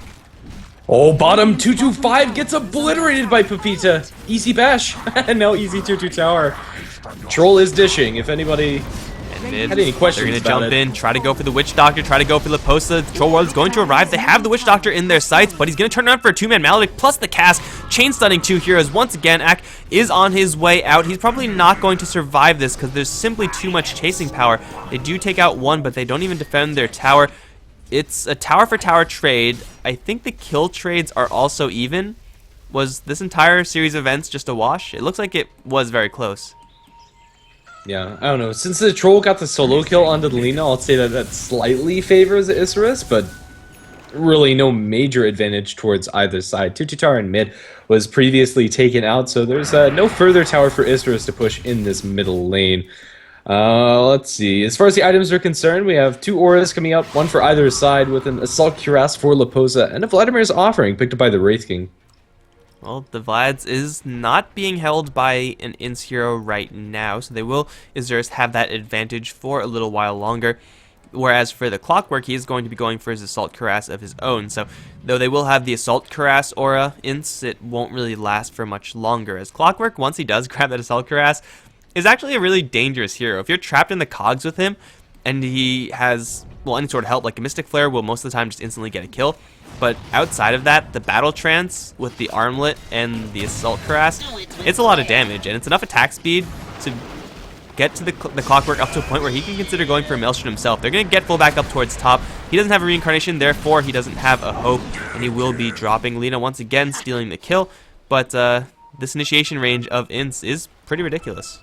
Oh, bottom 225 gets obliterated by Pepita. Easy bash. And now easy 2-2 tower. Troll is dishing. If anybody had any questions, they're going to jump in, try to go for the Witch Doctor, try to go for Leposa. The Troll World is going to arrive. They have the Witch Doctor in their sights, but he's going to turn around for a 2-man Maledict plus the cast, chain stunning 2 heroes. Once again, Ak is on his way out. He's probably not going to survive this because there's simply too much chasing power. They do take out 1, but they don't even defend their tower. It's a tower for tower trade. I think the kill trades are also even. Was this entire series of events just a wash? It looks like it was very close. Yeah, I don't know. Since the Troll got the solo kill onto the Lina, I'll say that slightly favors Isurus, but really no major advantage towards either side. 2-2 tower in mid was previously taken out, so there's no further tower for Isurus to push in this middle lane. Let's see. As far as the items are concerned, we have 2 auras coming up, 1 for either side, with an Assault Cuirass for Leposa, and a Vladimir's Offering picked up by the Wraith King. Well, the Vlad's is not being held by an INTZ hero right now, so they will, Isurus, have that advantage for a little while longer. Whereas for the Clockwork, he is going to be going for his Assault Cuirass of his own. So, though they will have the Assault Cuirass aura, INTZ, it won't really last for much longer. As Clockwork, once he does grab that Assault Cuirass, is actually a really dangerous hero. If you're trapped in the cogs with him, and he has, well, any sort of help, like a Mystic Flare will most of the time just instantly get a kill. But outside of that, the Battle Trance with the Armlet and the Assault Cuirass, it's a lot of damage, and it's enough attack speed to get to the Clockwork up to a point where he can consider going for a Maelstrom himself. They're going to get full back up towards top. He doesn't have a Reincarnation, therefore he doesn't have a Hope, and he will be dropping. Lina once again stealing the kill, but this initiation range of INTZ is pretty ridiculous.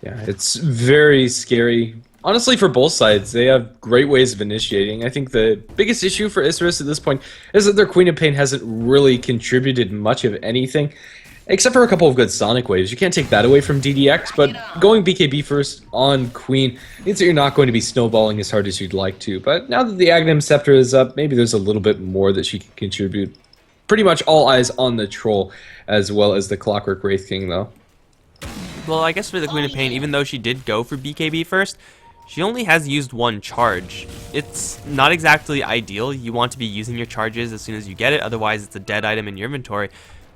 Yeah, it's very scary. Honestly, for both sides, they have great ways of initiating. I think the biggest issue for Isurus at this point is that their Queen of Pain hasn't really contributed much of anything, except for a couple of good Sonic waves. You can't take that away from DDX, but going BKB first on Queen means that you're not going to be snowballing as hard as you'd like to. But now that the Aghanim Scepter is up, maybe there's a little bit more that she can contribute. Pretty much all eyes on the Troll, as well as the Clockwork Wraith King, though. Well, I guess for the Queen of Pain, even though she did go for BKB first, she only has used 1 charge. It's not exactly ideal. You want to be using your charges as soon as you get it, otherwise it's a dead item in your inventory.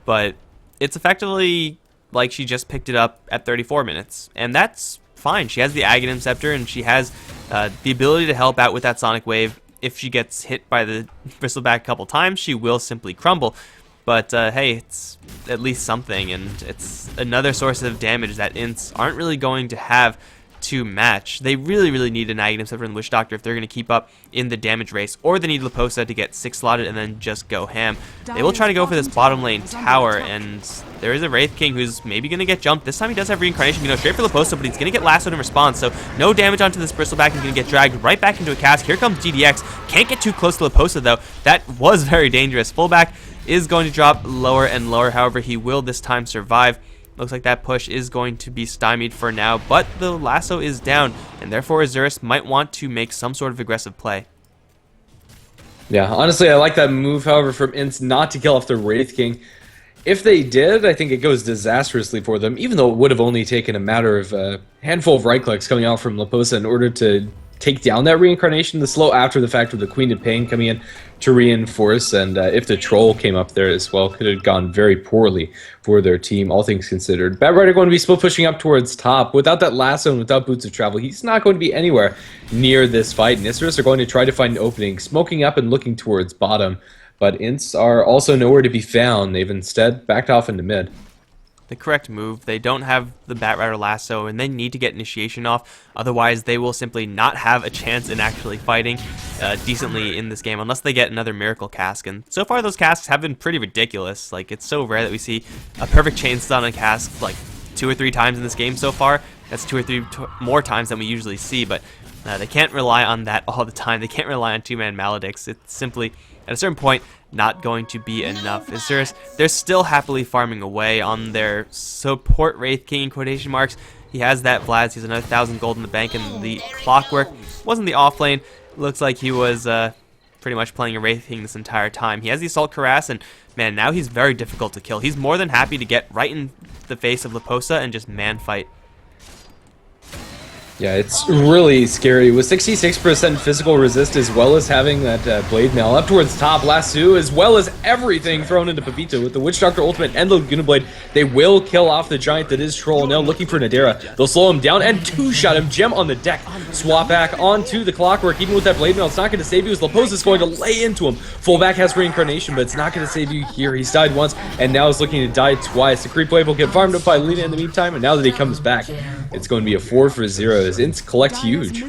But it's effectively like she just picked it up at 34 minutes, and that's fine. She has the Aghanim Scepter, and she has the ability to help out with that Sonic Wave. If she gets hit by the Bristleback a couple times, she will simply crumble. But hey, it's at least something, and it's another source of damage that INTZ aren't really going to have to match. They really need an Aghanim Scepter and Witch Doctor if they're going to keep up in the damage race, or they need Leposa to get 6 slotted and then just go ham. They will try to go for this bottom lane tower, and there is a Wraith King who's maybe going to get jumped. This time he does have Reincarnation, you know, straight for Leposa, but he's going to get lassoed in response, so no damage onto this Bristleback. He's going to get dragged right back into a cast. Here comes GDX. Can't get too close to Leposa, though. That was very dangerous. Fullback is going to drop lower and lower, however, he will this time survive. Looks like that push is going to be stymied for now, but the lasso is down, and therefore Isurus might want to make some sort of aggressive play. Yeah, honestly, I like that move, however, from INTZ not to kill off the Wraith King. If they did, I think it goes disastrously for them, even though it would have only taken a matter of a handful of right-clicks coming out from Leposa in order to take down that Reincarnation. The slow after the fact with the Queen of Pain coming in to reinforce, and if the Troll came up there as well, could have gone very poorly for their team, all things considered. Bad Rider going to be still pushing up towards top. Without that lasso and without Boots of Travel, he's not going to be anywhere near this fight. And Isurus are going to try to find an opening, smoking up and looking towards bottom. But INTZ are also nowhere to be found. They've instead backed off into mid. The correct move. They don't have the Batrider lasso, and they need to get initiation off. Otherwise, they will simply not have a chance in actually fighting decently in this game, unless they get another Miracle Cask. And so far, those casks have been pretty ridiculous. Like, it's so rare that we see a perfect chain stun on cask like 2 or 3 times in this game so far. That's 2 or 3 more times than we usually see, but they can't rely on that all the time. They can't rely on 2-man Maledicts. It's simply, at a certain point, not going to be enough. Isurus, they're still happily farming away on their support Wraith King in quotation marks. He has that Vlad, he has another 1,000 gold in the bank, and the Clockwork wasn't the off lane. Looks like he was pretty much playing a Wraith King this entire time. He has the Assault Cuirass, and man, now he's very difficult to kill. He's more than happy to get right in the face of Leposa and just man fight. Yeah, it's really scary. With 66% physical resist, as well as having that blade mail up towards top, lasso, as well as everything thrown into Pepito with the Witch Doctor ultimate and the Laguna Blade, they will kill off the giant that is Troll. Now looking for Nadera. They'll slow him down and two-shot him. Gem on the deck. Swap back onto the Clockwork. Even with that blade mail, it's not going to save you as Leposa is going to lay into him. Fullback has reincarnation, but it's not going to save you here. He's died once, and now is looking to die twice. The creep wave will get farmed up by Lina in the meantime, and now that he comes back, it's going to be a 4-for-0 as Ints collect huge.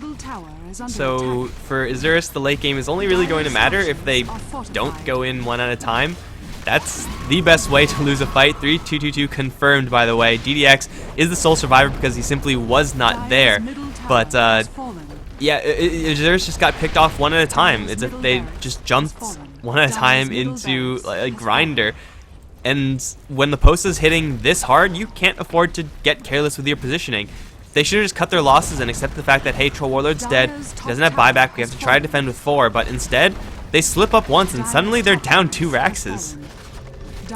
So for Isurus, the late game is only really going to matter if they don't go in one at a time. That's the best way to lose a fight. 3-2-2-2 confirmed, by the way. DDX is the sole survivor because he simply was not there. But yeah, Isurus just got picked off one at a time. It's if they just jumped one at a time into a grinder. And when the post is hitting this hard, you can't afford to get careless with your positioning. They should have just cut their losses and accept the fact that, hey, Troll Warlord's dead, he doesn't have buyback, we have to try to defend with 4, but instead, they slip up once and suddenly they're down 2 Raxes.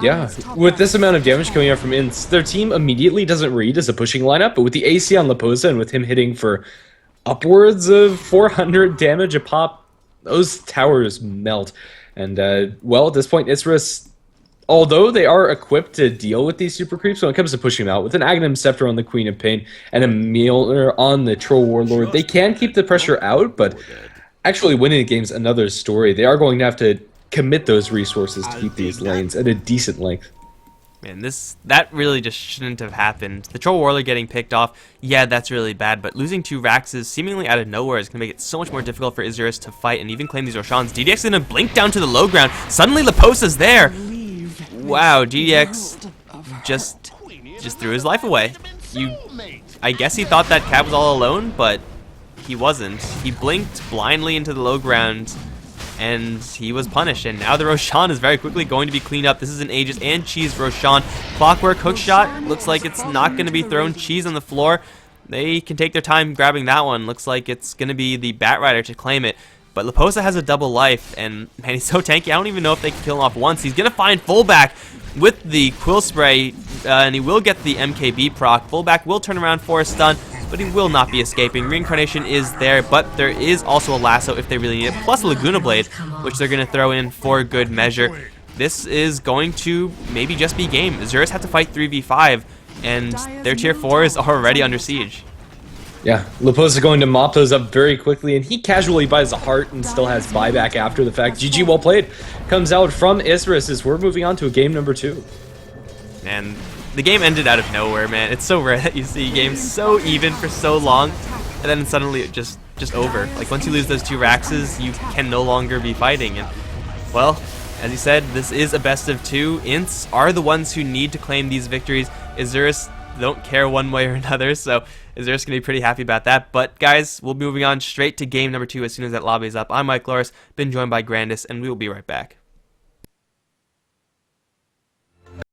Yeah, with this amount of damage coming out from Ints, their team immediately doesn't read as a pushing lineup, but with the AC on Leposa and with him hitting for upwards of 400 damage a pop, those towers melt. And, well, at this point, Isurus, although they are equipped to deal with these super creeps when it comes to pushing them out, with an Aghanim Scepter on the Queen of Pain and a Mjolnir on the Troll Warlord, they can keep the pressure out, but actually winning the game's another story. They are going to have to commit those resources to keep these lanes at a decent length. Man, that really just shouldn't have happened. The Troll Warlord getting picked off, yeah, that's really bad, but losing 2 Raxes seemingly out of nowhere is going to make it so much more difficult for Isurus to fight and even claim these Roshans. DDX is going to blink down to the low ground. Suddenly Leposa's there. Wow, GDX just threw his life away. I guess he thought that Cab was all alone, but he wasn't. He blinked blindly into the low ground, and he was punished. And now the Roshan is very quickly going to be cleaned up. This is an Aegis and Cheese Roshan. Clockwork hookshot. Looks like it's not going to be thrown. Cheese on the floor. They can take their time grabbing that one. Looks like it's going to be the Bat Rider to claim it. But Leposa has a double life, and man, he's so tanky, I don't even know if they can kill him off once. He's going to find Fullback with the Quill Spray, and he will get the MKB proc. Fullback will turn around for a stun, but he will not be escaping. Reincarnation is there, but there is also a lasso if they really need it, plus a Laguna Blade, which they're going to throw in for good measure. This is going to maybe just be game. Isurus have to fight 3v5, and their tier 4 is already under siege. Yeah, Leposa going to mop those up very quickly, and he casually buys a heart and still has buyback after the fact. GG, well played. Comes out from Isurus as we're moving on to game number 2. And the game ended out of nowhere, man. It's so rare that you see games so even for so long, and then suddenly it just over. Like, once you lose those 2 Raxes, you can no longer be fighting. And, well, as you said, this is a best of 2. Ints are the ones who need to claim these victories. Isurus don't care one way or another, so Isurus going to be pretty happy about that. But guys, we'll be moving on straight to game number 2 as soon as that lobby is up. I'm Mikelorus, been joined by GrandisV, and we will be right back.